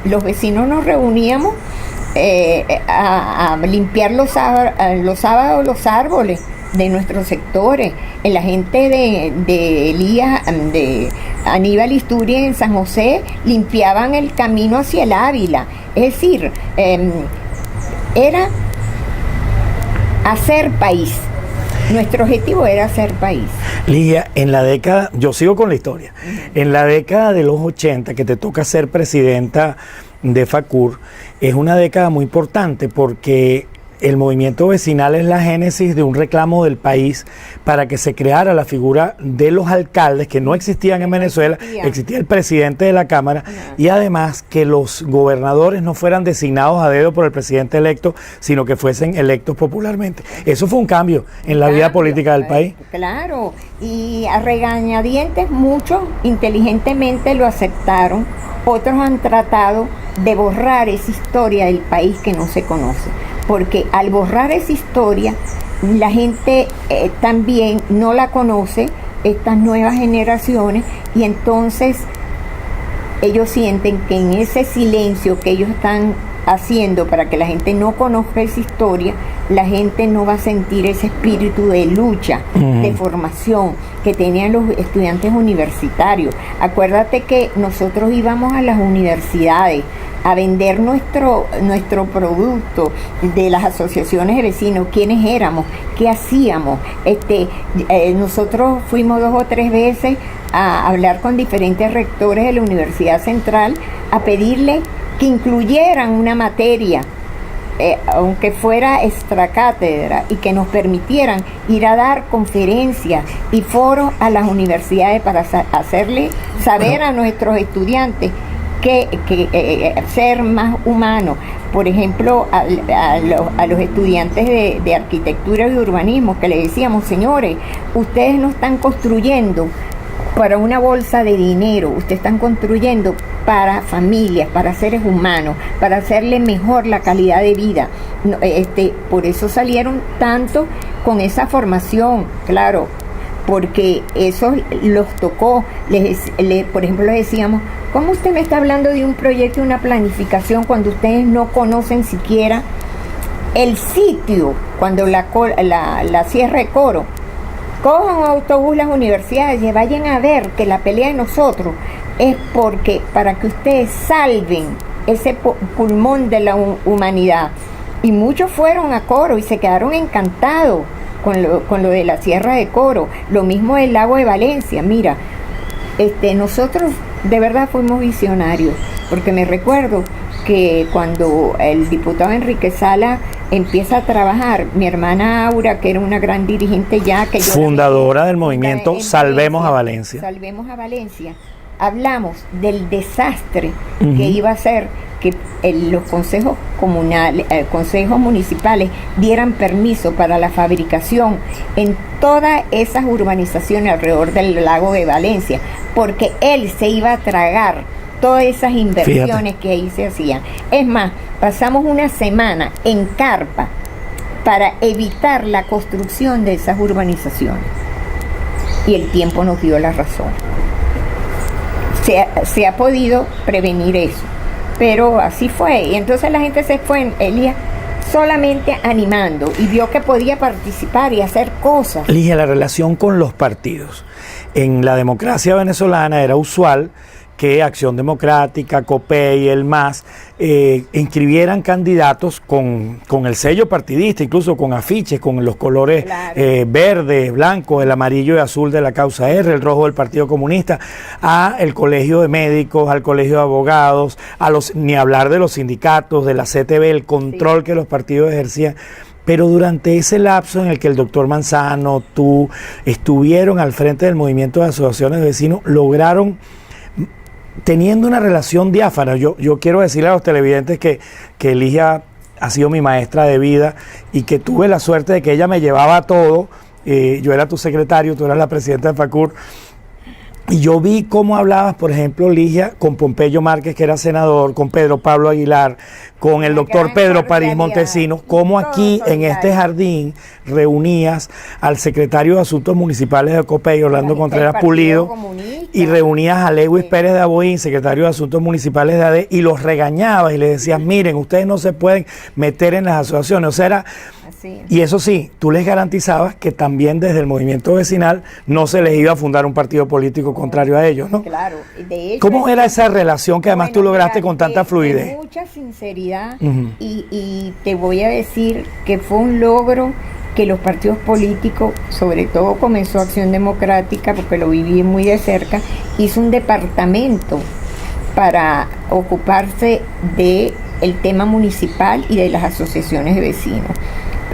los vecinos nos reuníamos a limpiar los sábados los árboles de nuestros sectores. La gente de Elías, de Aníbal Isturiz en San José, limpiaban el camino hacia el Ávila. Es decir, era hacer país. Nuestro objetivo era hacer país. Ligia, en la década, yo sigo con la historia, en la década de los 80, que te toca ser presidenta de Facur, es una década muy importante porque el movimiento vecinal es la génesis de un reclamo del país para que se creara la figura de los alcaldes que no existían en Venezuela, existía el presidente de la Cámara y además que los gobernadores no fueran designados a dedo por el presidente electo, sino que fuesen electos popularmente. Eso fue un cambio en la vida política del país. Claro, y a regañadientes muchos inteligentemente lo aceptaron, otros han tratado de borrar esa historia del país que no se conoce. Porque al borrar esa historia, la gente también no la conoce, estas nuevas generaciones, y entonces ellos sienten que en ese silencio que ellos están haciendo para que la gente no conozca esa historia, la gente no va a sentir ese espíritu de lucha, de formación que tenían los estudiantes universitarios. Acuérdate que nosotros íbamos a las universidades a vender nuestro producto de las asociaciones de vecinos, quiénes éramos, qué hacíamos. Nosotros fuimos 2 o 3 veces a hablar con diferentes rectores de la Universidad Central a pedirle que incluyeran una materia, aunque fuera extracátedra, y que nos permitieran ir a dar conferencias y foros a las universidades para hacerle saber a nuestros estudiantes que ser más humanos. Por ejemplo, a los estudiantes de arquitectura y urbanismo, que les decíamos, señores, ustedes no están construyendo para una bolsa de dinero, ustedes están construyendo para familias, para seres humanos, para hacerle mejor la calidad de vida. Por eso salieron tanto con esa formación, claro, porque eso los tocó. Por ejemplo, les decíamos, ¿cómo usted me está hablando de un proyecto y una planificación cuando ustedes no conocen siquiera el sitio, cuando la Sierra de Coro? Cojan un autobús las universidades y vayan a ver que la pelea de nosotros es porque para que ustedes salven ese pulmón de la humanidad. Y muchos fueron a Coro y se quedaron encantados con lo de la Sierra de Coro. Lo mismo del lago de Valencia. Mira, nosotros de verdad fuimos visionarios, porque me recuerdo que cuando el diputado Enrique Sala empieza a trabajar, mi hermana Aura, que era una gran dirigente ya, que yo fundadora del movimiento Salvemos a Valencia. Salvemos a Valencia. Hablamos del desastre que iba a ser que los consejos municipales dieran permiso para la fabricación en todas esas urbanizaciones alrededor del lago de Valencia, porque él se iba a tragar todas esas inversiones que ahí se hacían. Es más, pasamos una semana en carpa para evitar la construcción de esas urbanizaciones. Y el tiempo nos dio la razón. Se ha podido prevenir eso, pero así fue. Y entonces la gente se fue, Elías, solamente animando, y vio que podía participar y hacer cosas. Ligia, la relación con los partidos. En la democracia venezolana era usual que Acción Democrática, COPEI, el MAS, inscribieran candidatos con el sello partidista, incluso con afiches, con los colores verde, blanco, el amarillo y azul de la causa R, el rojo del Partido Comunista, a el Colegio de Médicos, al Colegio de Abogados, ni hablar de los sindicatos, de la CTV, el control que los partidos ejercían. Pero durante ese lapso en el que el doctor Manzano, tú, estuvieron al frente del movimiento de asociaciones de vecinos, lograron, teniendo una relación diáfana. Yo quiero decirle a los televidentes que Ligia ha sido mi maestra de vida y que tuve la suerte de que ella me llevaba a todo. Yo era tu secretario, tú eras la presidenta de FACUR. Y yo vi cómo hablabas, por ejemplo, Ligia, con Pompeyo Márquez, que era senador, con Pedro Pablo Aguilar, con el doctor Pedro París Montesinos, cómo aquí en este jardín reunías al secretario de Asuntos Municipales de COPEI, Orlando Contreras Pulido, y reunías a Lewis Pérez de Aboín, secretario de Asuntos Municipales de AD, y los regañabas y les decías, miren, ustedes no se pueden meter en las asociaciones. O sea, era... Y eso sí, tú les garantizabas que también desde el movimiento vecinal no se les iba a fundar un partido político contrario a ellos, ¿no? Claro. De hecho, ¿cómo era esa relación que además tú lograste con tanta fluidez? Con mucha sinceridad, y te voy a decir que fue un logro que los partidos políticos, sobre todo comenzó Acción Democrática, porque lo viví muy de cerca, hizo un departamento para ocuparse de el tema municipal y de las asociaciones de vecinos.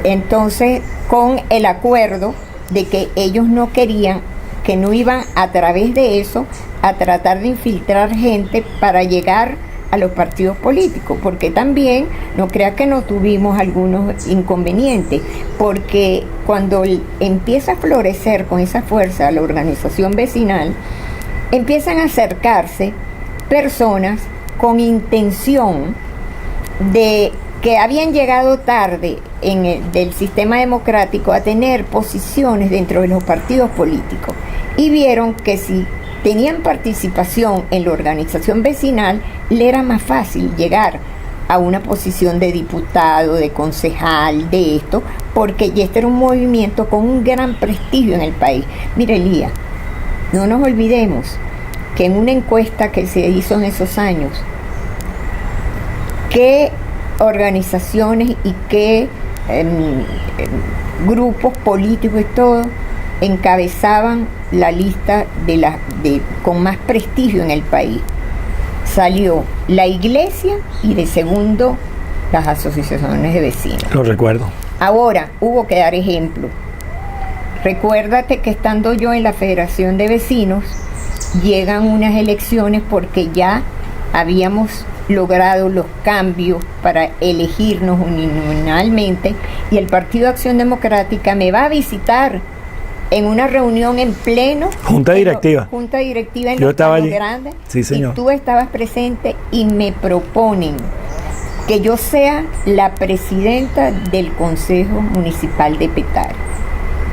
Entonces, con el acuerdo de que ellos no querían, que no iban a través de eso a tratar de infiltrar gente para llegar a los partidos políticos, porque también no crea que no tuvimos algunos inconvenientes, porque cuando empieza a florecer con esa fuerza la organización vecinal, empiezan a acercarse personas con intención de que habían llegado tarde del sistema democrático a tener posiciones dentro de los partidos políticos y vieron que si tenían participación en la organización vecinal, le era más fácil llegar a una posición de diputado, de concejal, de esto, porque ya este era un movimiento con un gran prestigio en el país. Mire, Elías, no nos olvidemos que en una encuesta que se hizo en esos años, qué organizaciones y qué grupos políticos y todo encabezaban la lista con más prestigio en el país. Salió la iglesia y de segundo las asociaciones de vecinos. Lo recuerdo. Ahora, hubo que dar ejemplo. Recuérdate que estando yo en la Federación de Vecinos, llegan unas elecciones porque ya habíamos logrado los cambios para elegirnos uninominalmente y el Partido Acción Democrática me va a visitar en una reunión en pleno. Junta directiva. Junta directiva en Yo los estaba allí. Grandes. Sí, señor. Y tú estabas presente y me proponen que yo sea la presidenta del Consejo Municipal de Petare.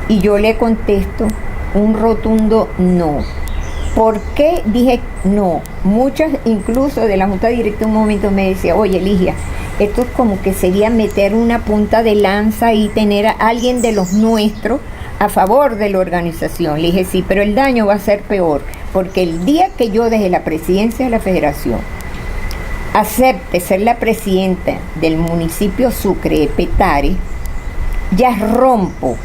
Y yo le contesto un rotundo no. ¿Por qué dije no? Muchas, incluso de la Junta Directiva, un momento me decía, oye, Ligia, esto es como que sería meter una punta de lanza y tener a alguien de los nuestros a favor de la organización. Le dije, sí, pero el daño va a ser peor, porque el día que yo desde la presidencia de la Federación acepte ser la presidenta del municipio Sucre de Petare, ya rompo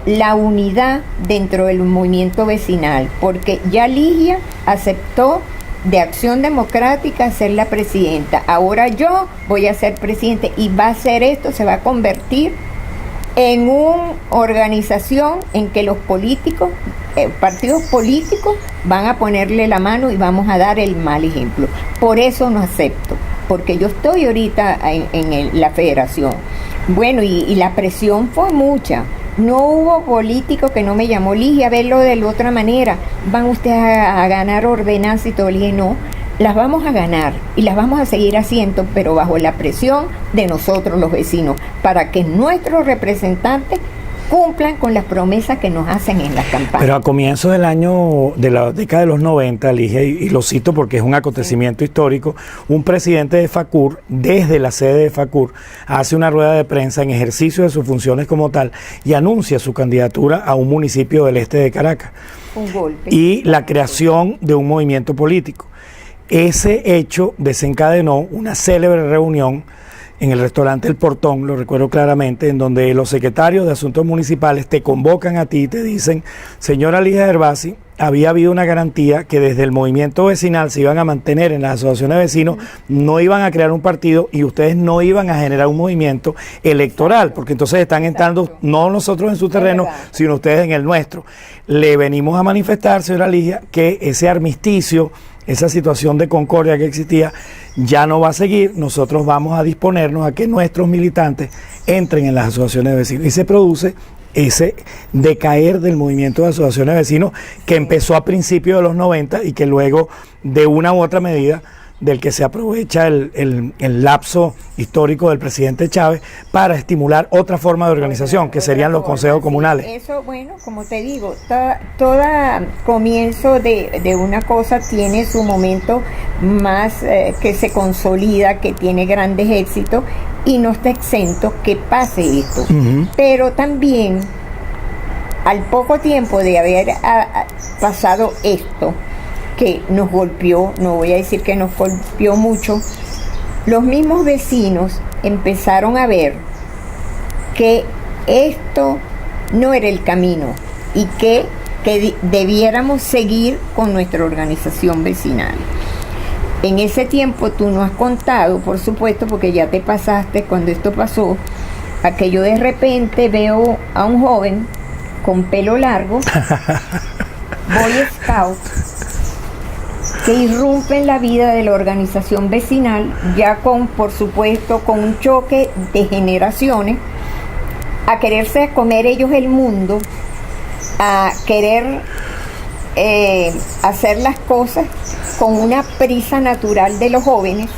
la unidad dentro del movimiento vecinal, porque ya Ligia aceptó de Acción Democrática ser la presidenta. Ahora yo voy a ser presidente y va a ser esto, se va a convertir en una organización en que los políticos, partidos políticos van a ponerle la mano y vamos a dar el mal ejemplo. Por eso no acepto, porque yo estoy ahorita en la federación. Bueno, y la presión fue mucha. No hubo político que no me llamó, Ligia, a verlo de la otra manera. Van ustedes a ganar ordenanzas y todo. Le dije, no, las vamos a ganar y las vamos a seguir haciendo, pero bajo la presión de nosotros los vecinos, para que nuestros representantes cumplan con las promesas que nos hacen en las campañas. Pero a comienzos del año, de la década de los 90, Ligia, y lo cito porque es un acontecimiento histórico, un presidente de FACUR, desde la sede de FACUR, hace una rueda de prensa en ejercicio de sus funciones como tal y anuncia su candidatura a un municipio del este de Caracas. Un golpe. Y la creación de un movimiento político. Ese hecho desencadenó una célebre reunión en el restaurante El Portón, lo recuerdo claramente, en donde los secretarios de Asuntos Municipales te convocan a ti y te dicen, señora Ligia Gervasi, había habido una garantía que desde el movimiento vecinal se iban a mantener en las asociaciones de vecinos, no iban a crear un partido y ustedes no iban a generar un movimiento electoral, porque entonces están entrando no nosotros en su terreno, sino ustedes en el nuestro. Le venimos a manifestar, señora Ligia, que ese armisticio, esa situación de concordia que existía, ya no va a seguir. Nosotros vamos a disponernos a que nuestros militantes entren en las asociaciones de vecinos. Y se produce ese decaer del movimiento de asociaciones de vecinos que empezó a principios de los 90 y que luego, de una u otra medida, del que se aprovecha el lapso histórico del presidente Chávez para estimular otra forma de organización, que serían los consejos comunales. Eso, bueno, como te digo, toda comienzo de una cosa tiene su momento más que se consolida, que tiene grandes éxitos, y no está exento que pase esto. Uh-huh. Pero también, al poco tiempo de haber pasado esto, que nos golpeó, no voy a decir que nos golpeó mucho, los mismos vecinos empezaron a ver que esto no era el camino y que debiéramos seguir con nuestra organización vecinal. En ese tiempo tú no has contado, por supuesto, porque ya te pasaste cuando esto pasó, a que yo de repente veo a un joven con pelo largo, Boy Scout, que irrumpe en la vida de la organización vecinal, ya con, por supuesto, con un choque de generaciones, a quererse comer ellos el mundo, a querer hacer las cosas con una prisa natural de los jóvenes,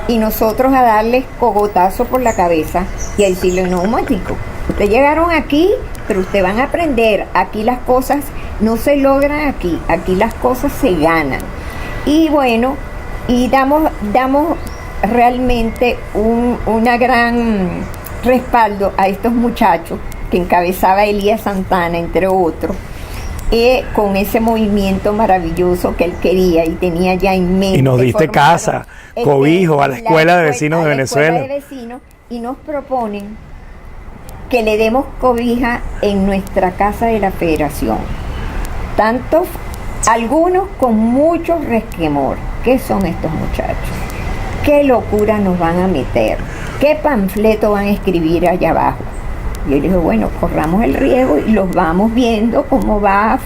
y nosotros a darles cogotazo por la cabeza y a decirle: no, matico, ustedes llegaron aquí, pero ustedes van a aprender, aquí las cosas no se logran, aquí las cosas se ganan. Y bueno, y damos realmente una gran respaldo a estos muchachos que encabezaba Elías Santana, entre otros, con ese movimiento maravilloso que él quería y tenía ya en mente. Y nos diste casa, cobijo a la Escuela de Vecinos de Venezuela. De Vecinos, y nos proponen que le demos cobija en nuestra casa de la Federación. Algunos con mucho resquemor. ¿Qué son estos muchachos? ¿Qué locura nos van a meter? ¿Qué panfleto van a escribir allá abajo? Y yo le digo: bueno, corramos el riesgo y los vamos viendo cómo van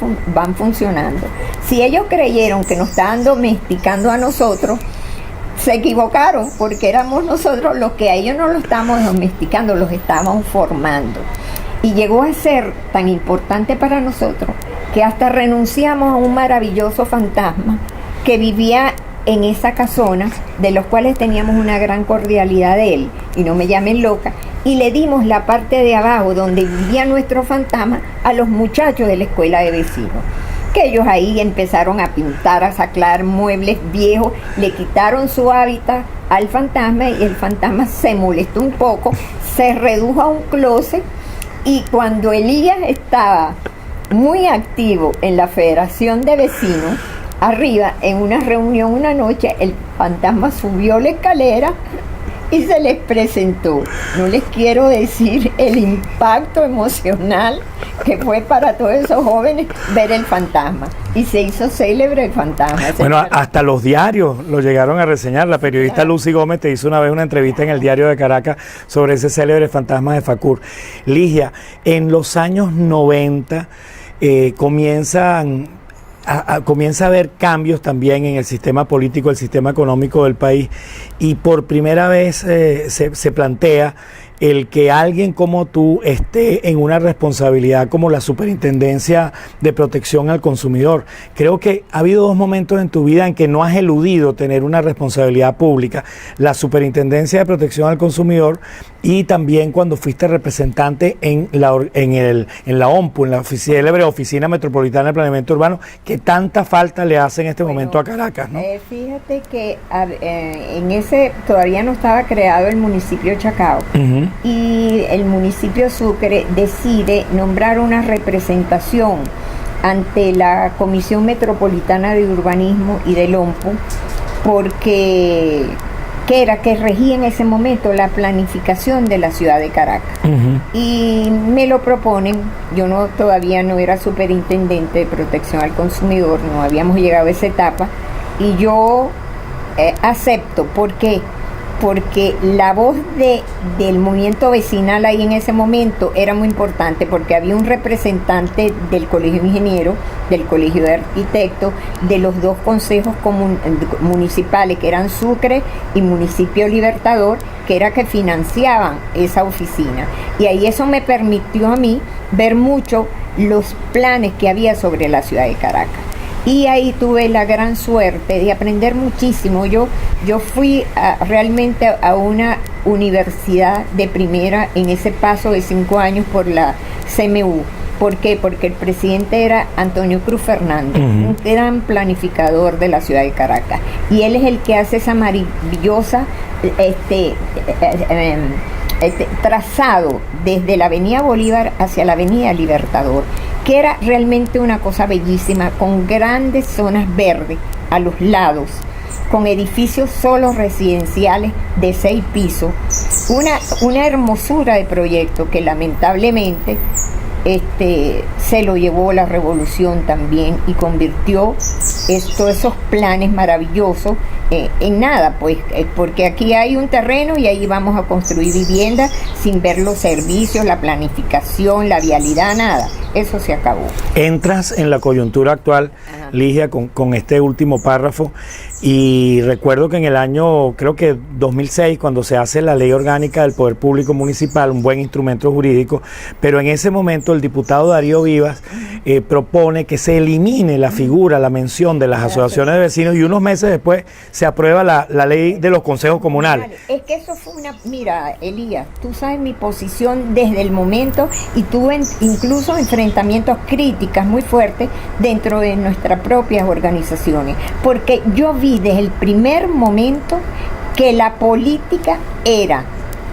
funcionando. Si ellos creyeron que nos estaban domesticando a nosotros, se equivocaron, porque éramos nosotros los que a ellos no los estábamos domesticando, los estábamos formando. Y llegó a ser tan importante para nosotros que hasta renunciamos a un maravilloso fantasma que vivía en esa casona, de los cuales teníamos una gran cordialidad de él, y no me llamen loca, y le dimos la parte de abajo donde vivía nuestro fantasma a los muchachos de la Escuela de Vecinos, que ellos ahí empezaron a pintar, a sacar muebles viejos, le quitaron su hábitat al fantasma, y el fantasma se molestó un poco, se redujo a un closet. Y cuando Elías estaba muy activo en la Federación de Vecinos, arriba, en una reunión una noche, el fantasma subió la escalera y se les presentó. No les quiero decir el impacto emocional que fue para todos esos jóvenes ver el fantasma. Y se hizo célebre el fantasma. Bueno, hasta los diarios lo llegaron a reseñar. La periodista Lucy Gómez te hizo una vez una entrevista en el Diario de Caracas sobre ese célebre fantasma de Facur. Ligia, en los años 90 comienza a haber cambios también en el sistema político, el sistema económico del país, y por primera vez se plantea el que alguien como tú esté en una responsabilidad como la Superintendencia de Protección al Consumidor. Creo que ha habido dos momentos en tu vida en que no has eludido tener una responsabilidad pública: la Superintendencia de Protección al Consumidor, y también cuando fuiste representante en la OMPU, en la célebre Oficina Metropolitana de Planeamiento Urbano, que tanta falta le hace en este momento a Caracas, ¿no? Fíjate que en ese todavía no estaba creado el municipio de Chacao. Uh-huh. Y el municipio Sucre decide nombrar una representación ante la Comisión Metropolitana de Urbanismo y del OMPU, porque que regía en ese momento la planificación de la ciudad de Caracas. Uh-huh. Y me lo proponen. Yo todavía no era superintendente de protección al consumidor, no habíamos llegado a esa etapa, y yo acepto. ¿Por qué? Porque la voz del movimiento vecinal ahí en ese momento era muy importante, porque había un representante del Colegio de Ingenieros, del Colegio de Arquitectos, de los dos consejos municipales, que eran Sucre y Municipio Libertador, que era que financiaban esa oficina. Y ahí eso me permitió a mí ver mucho los planes que había sobre la ciudad de Caracas. Y ahí tuve la gran suerte de aprender muchísimo. Yo fui realmente a una universidad de primera en ese paso de 5 años por la CMU. ¿Por qué? Porque el presidente era Antonio Cruz Fernández, uh-huh, un gran planificador de la ciudad de Caracas. Y él es el que hace esa maravillosa trazado desde la Avenida Bolívar hacia la Avenida Libertador, que era realmente una cosa bellísima, con grandes zonas verdes a los lados, con edificios solo residenciales de 6 pisos, una hermosura de proyecto que lamentablemente se lo llevó la revolución también, y convirtió todos esos planes maravillosos en nada, pues, porque aquí hay un terreno y ahí vamos a construir viviendas sin ver los servicios, la planificación, la vialidad, nada. Eso se acabó. Entras en la coyuntura actual, ajá, Ligia, con este último párrafo, y recuerdo que en el año, creo que 2006, cuando se hace la Ley Orgánica del Poder Público Municipal, un buen instrumento jurídico, pero en ese momento el diputado Darío Vivas propone que se elimine la figura, la mención de las asociaciones de vecinos, y unos meses después se aprueba la ley de los consejos comunales. Es que eso fue mira, Elías, tú sabes mi posición desde el momento, y tuve incluso enfrentamientos, críticas muy fuertes dentro de nuestras propias organizaciones, porque yo vi desde el primer momento que la política era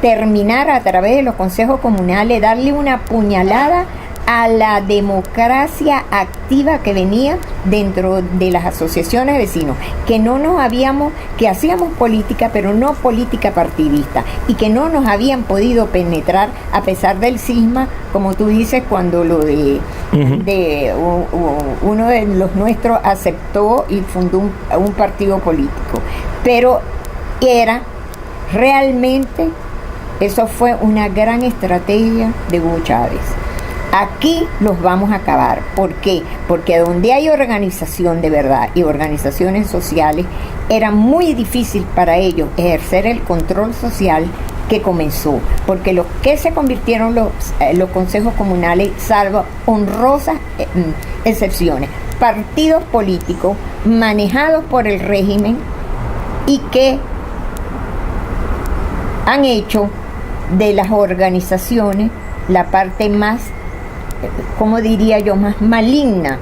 terminar a través de los consejos comunales, darle una puñalada a la democracia activa que venía dentro de las asociaciones de vecinos, que hacíamos política, pero no política partidista, y que no nos habían podido penetrar a pesar del cisma, como tú dices, cuando lo de uno de los nuestros aceptó y fundó un partido político, pero era realmente, eso fue una gran estrategia de Hugo Chávez. Aquí los vamos a acabar. ¿Por qué? Porque donde hay organización de verdad y organizaciones sociales, era muy difícil para ellos ejercer el control social que comenzó. Porque los que se convirtieron los consejos comunales, salvo honrosas excepciones, partidos políticos manejados por el régimen y que han hecho de las organizaciones la parte más, ¿cómo diría yo?, más maligna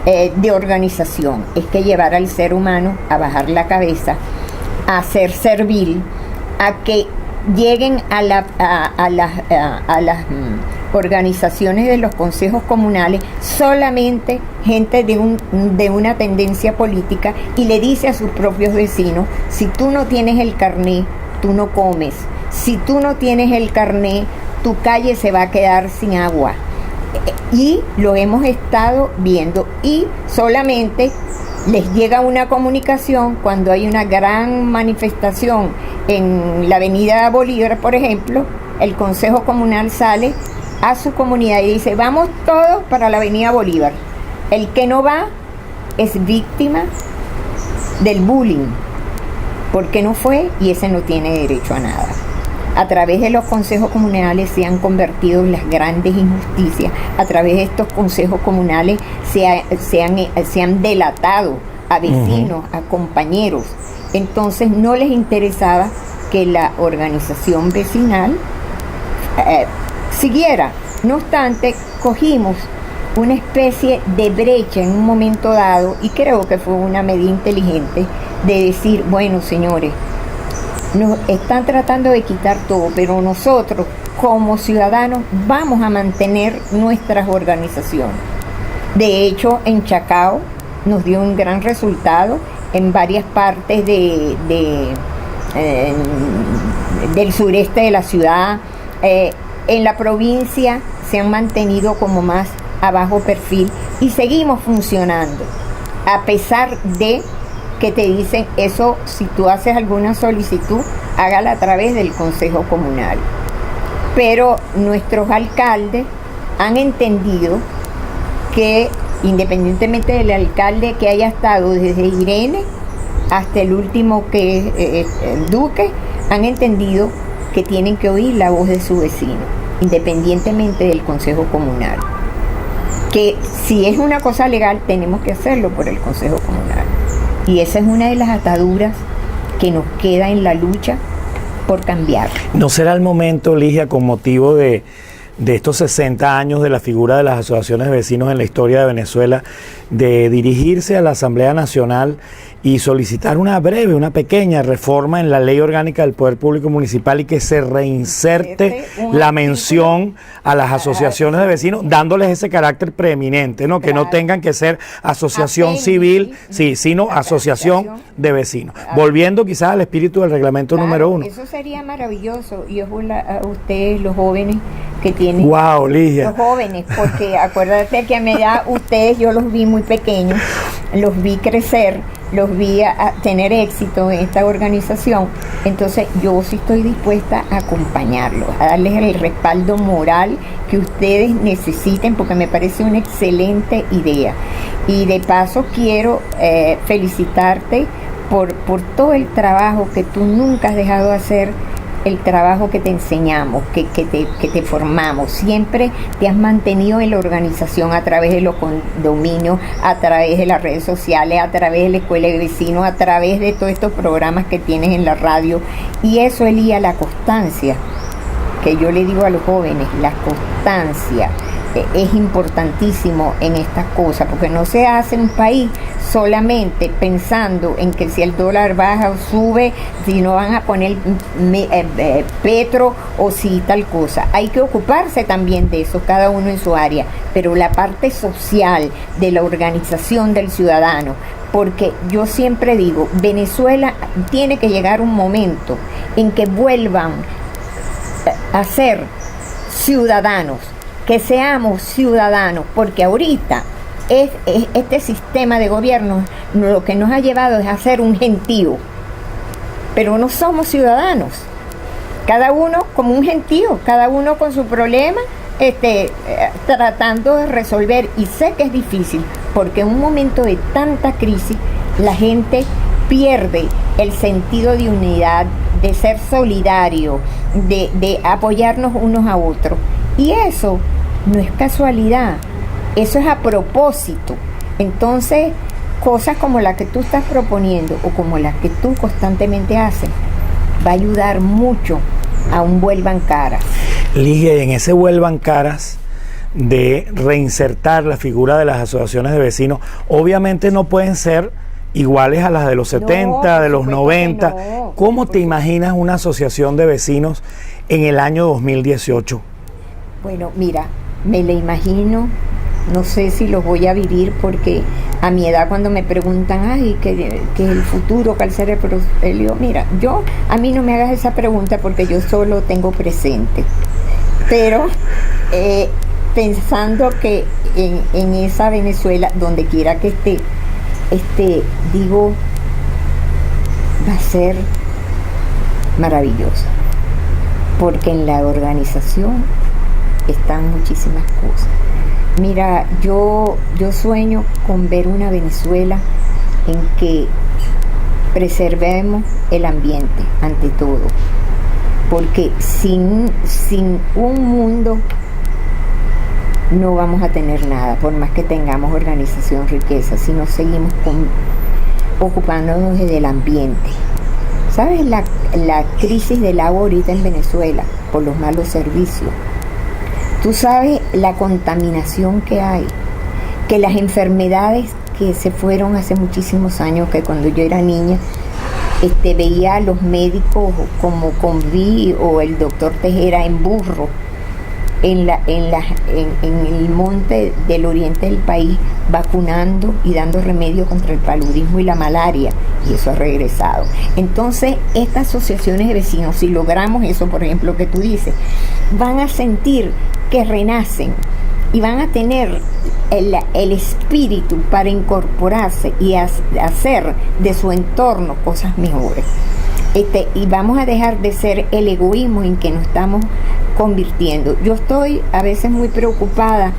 de organización. Es que llevar al ser humano a bajar la cabeza, a ser servil, a que lleguen a las organizaciones de los consejos comunales solamente gente de una tendencia política, y le dice a sus propios vecinos: si tú no tienes el carné, tú no comes. Si tú no tienes el carné, tu calle se va a quedar sin agua. Y lo hemos estado viendo, y solamente les llega una comunicación cuando hay una gran manifestación en la avenida Bolívar, por ejemplo. El consejo comunal sale a su comunidad y dice: vamos todos para la avenida Bolívar. El que no va es víctima del bullying, porque no fue, y ese no tiene derecho a nada. A través de los consejos comunales se han convertido en las grandes injusticias. A través de estos consejos comunales se han delatado a vecinos, a compañeros. Entonces no les interesaba que la organización vecinal siguiera. No obstante, cogimos una especie de brecha en un momento dado, y creo que fue una medida inteligente de decir: bueno, señores, nos están tratando de quitar todo, pero nosotros como ciudadanos vamos a mantener nuestras organizaciones. De hecho, en Chacao nos dio un gran resultado, en varias partes del sureste de la ciudad. En la provincia se han mantenido como más a bajo perfil, y seguimos funcionando, a pesar de que te dicen: eso, si tú haces alguna solicitud, hágala a través del consejo comunal. Pero nuestros alcaldes han entendido que, independientemente del alcalde que haya estado desde Irene hasta el último, que es el Duque, han entendido que tienen que oír la voz de su vecino, independientemente del consejo comunal. Que si es una cosa legal, tenemos que hacerlo por el consejo comunal. Y esa es una de las ataduras que nos queda en la lucha por cambiar. ¿No será el momento, Ligia, con motivo de estos 60 años de la figura de las asociaciones de vecinos en la historia de Venezuela, de dirigirse a la Asamblea Nacional y solicitar una pequeña reforma en la Ley Orgánica del Poder Público Municipal, y que se reinserte la mención a las asociaciones de vecinos, dándoles ese carácter preeminente, ¿no? Que no tengan que ser asociación civil, sino asociación de vecinos. Volviendo quizás al espíritu del reglamento número 1. Eso sería maravilloso, y a ustedes, los jóvenes que tienen. ¡Wow, Ligia! Los jóvenes, porque acuérdate que a mi edad ustedes, yo los vi muy pequeños, los vi crecer, los vi a tener éxito en esta organización, entonces yo sí estoy dispuesta a acompañarlos, a darles el respaldo moral que ustedes necesiten, porque me parece una excelente idea. Y de paso quiero felicitarte por todo el trabajo que tú nunca has dejado de hacer, el trabajo que te enseñamos, que te formamos. Siempre te has mantenido en la organización a través de los condominios, a través de las redes sociales, a través de la escuela de vecinos, a través de todos estos programas que tienes en la radio. Y eso, Elías, la constancia, que yo le digo a los jóvenes, la constancia es importantísimo en estas cosas, porque no se hace un país solamente pensando en que si el dólar baja o sube, si no van a poner petro o si tal cosa. Hay que ocuparse también de eso, cada uno en su área, pero la parte social de la organización del ciudadano, porque yo siempre digo, Venezuela tiene que llegar un momento en que vuelvan a ser ciudadanos, que seamos ciudadanos, porque ahorita este sistema de gobierno lo que nos ha llevado es a ser un gentío, pero no somos ciudadanos, cada uno como un gentío, cada uno con su problema, tratando de resolver. Y sé que es difícil, porque en un momento de tanta crisis la gente pierde el sentido de unidad, de ser solidario, de apoyarnos unos a otros. Y eso no es casualidad, eso es a propósito. Entonces, cosas como la que tú estás proponiendo o como las que tú constantemente haces, va a ayudar mucho a un vuelvan caras. Ligia, y en ese vuelvan caras de reinsertar la figura de las asociaciones de vecinos, obviamente no pueden ser iguales a las de los 70, no, de los 90. No, ¿cómo te imaginas una asociación de vecinos en el año 2018? Bueno, mira, me la imagino, no sé si los voy a vivir, porque a mi edad cuando me preguntan, ay, ¿qué el futuro, cuál será el prosperidad? Digo, mira, a mí no me hagas esa pregunta porque yo solo tengo presente. Pero pensando que en esa Venezuela, donde quiera que esté, digo, va a ser maravillosa, porque en la organización están muchísimas cosas. Mira, yo sueño con ver una Venezuela en que preservemos el ambiente ante todo, porque sin un mundo no vamos a tener nada, por más que tengamos organización, riqueza, si no seguimos ocupándonos del ambiente. ¿Sabes la crisis del agua ahorita en Venezuela por los malos servicios? Tú sabes la contaminación que hay, que las enfermedades que se fueron hace muchísimos años, que cuando yo era niña veía a los médicos como Conví o el doctor Tejera en burro, en el monte del oriente del país, vacunando y dando remedio contra el paludismo y la malaria, y eso ha regresado. Entonces, estas asociaciones de vecinos, si logramos eso, por ejemplo, que tú dices, van a sentir que renacen y van a tener el espíritu para incorporarse y hacer de su entorno cosas mejores. Y vamos a dejar de ser el egoísmo en que nos estamos convirtiendo. Yo estoy a veces muy preocupada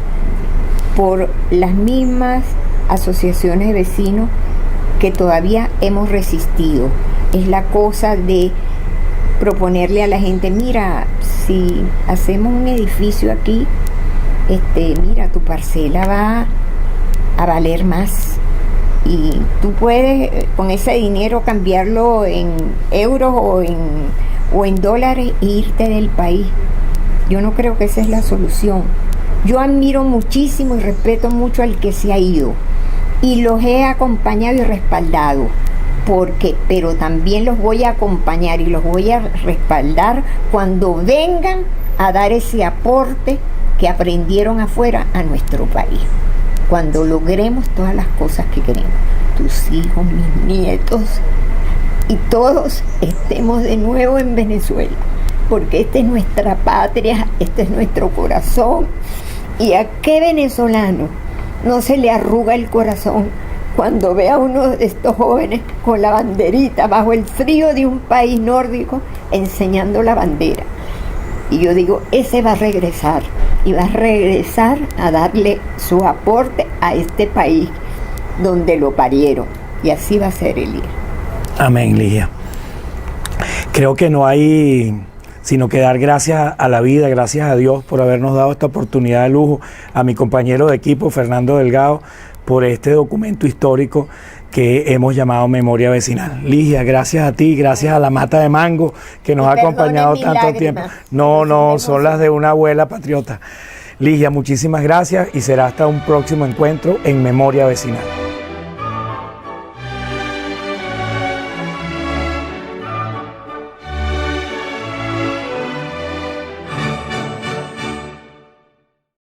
por las mismas asociaciones de vecinos que todavía hemos resistido. Es la cosa de proponerle a la gente, mira, si hacemos un edificio aquí, mira, tu parcela va a valer más y tú puedes con ese dinero cambiarlo en euros o en dólares e irte del país. Yo no creo que esa es la solución. Yo admiro muchísimo y respeto mucho al que se ha ido y los he acompañado y respaldado, pero también los voy a acompañar y los voy a respaldar cuando vengan a dar ese aporte que aprendieron afuera a nuestro país, cuando logremos todas las cosas que queremos, tus hijos, mis nietos y todos estemos de nuevo en Venezuela, porque esta es nuestra patria, este es nuestro corazón. ¿Y a qué venezolano no se le arruga el corazón cuando ve a uno de estos jóvenes con la banderita bajo el frío de un país nórdico enseñando la bandera. Y yo digo, ese va a regresar y va a regresar a darle su aporte a este país donde lo parieron. Y así va a ser, Elías. Amén, Ligia. Creo que no hay sino que dar gracias a la vida, gracias a Dios por habernos dado esta oportunidad de lujo, a mi compañero de equipo, Fernando Delgado, por este documento histórico que hemos llamado Memoria Vecinal. Ligia, gracias a ti, gracias a la mata de mango que nos ha acompañado tanto tiempo. No, son las de una abuela patriota. Ligia, muchísimas gracias y será hasta un próximo encuentro en Memoria Vecinal.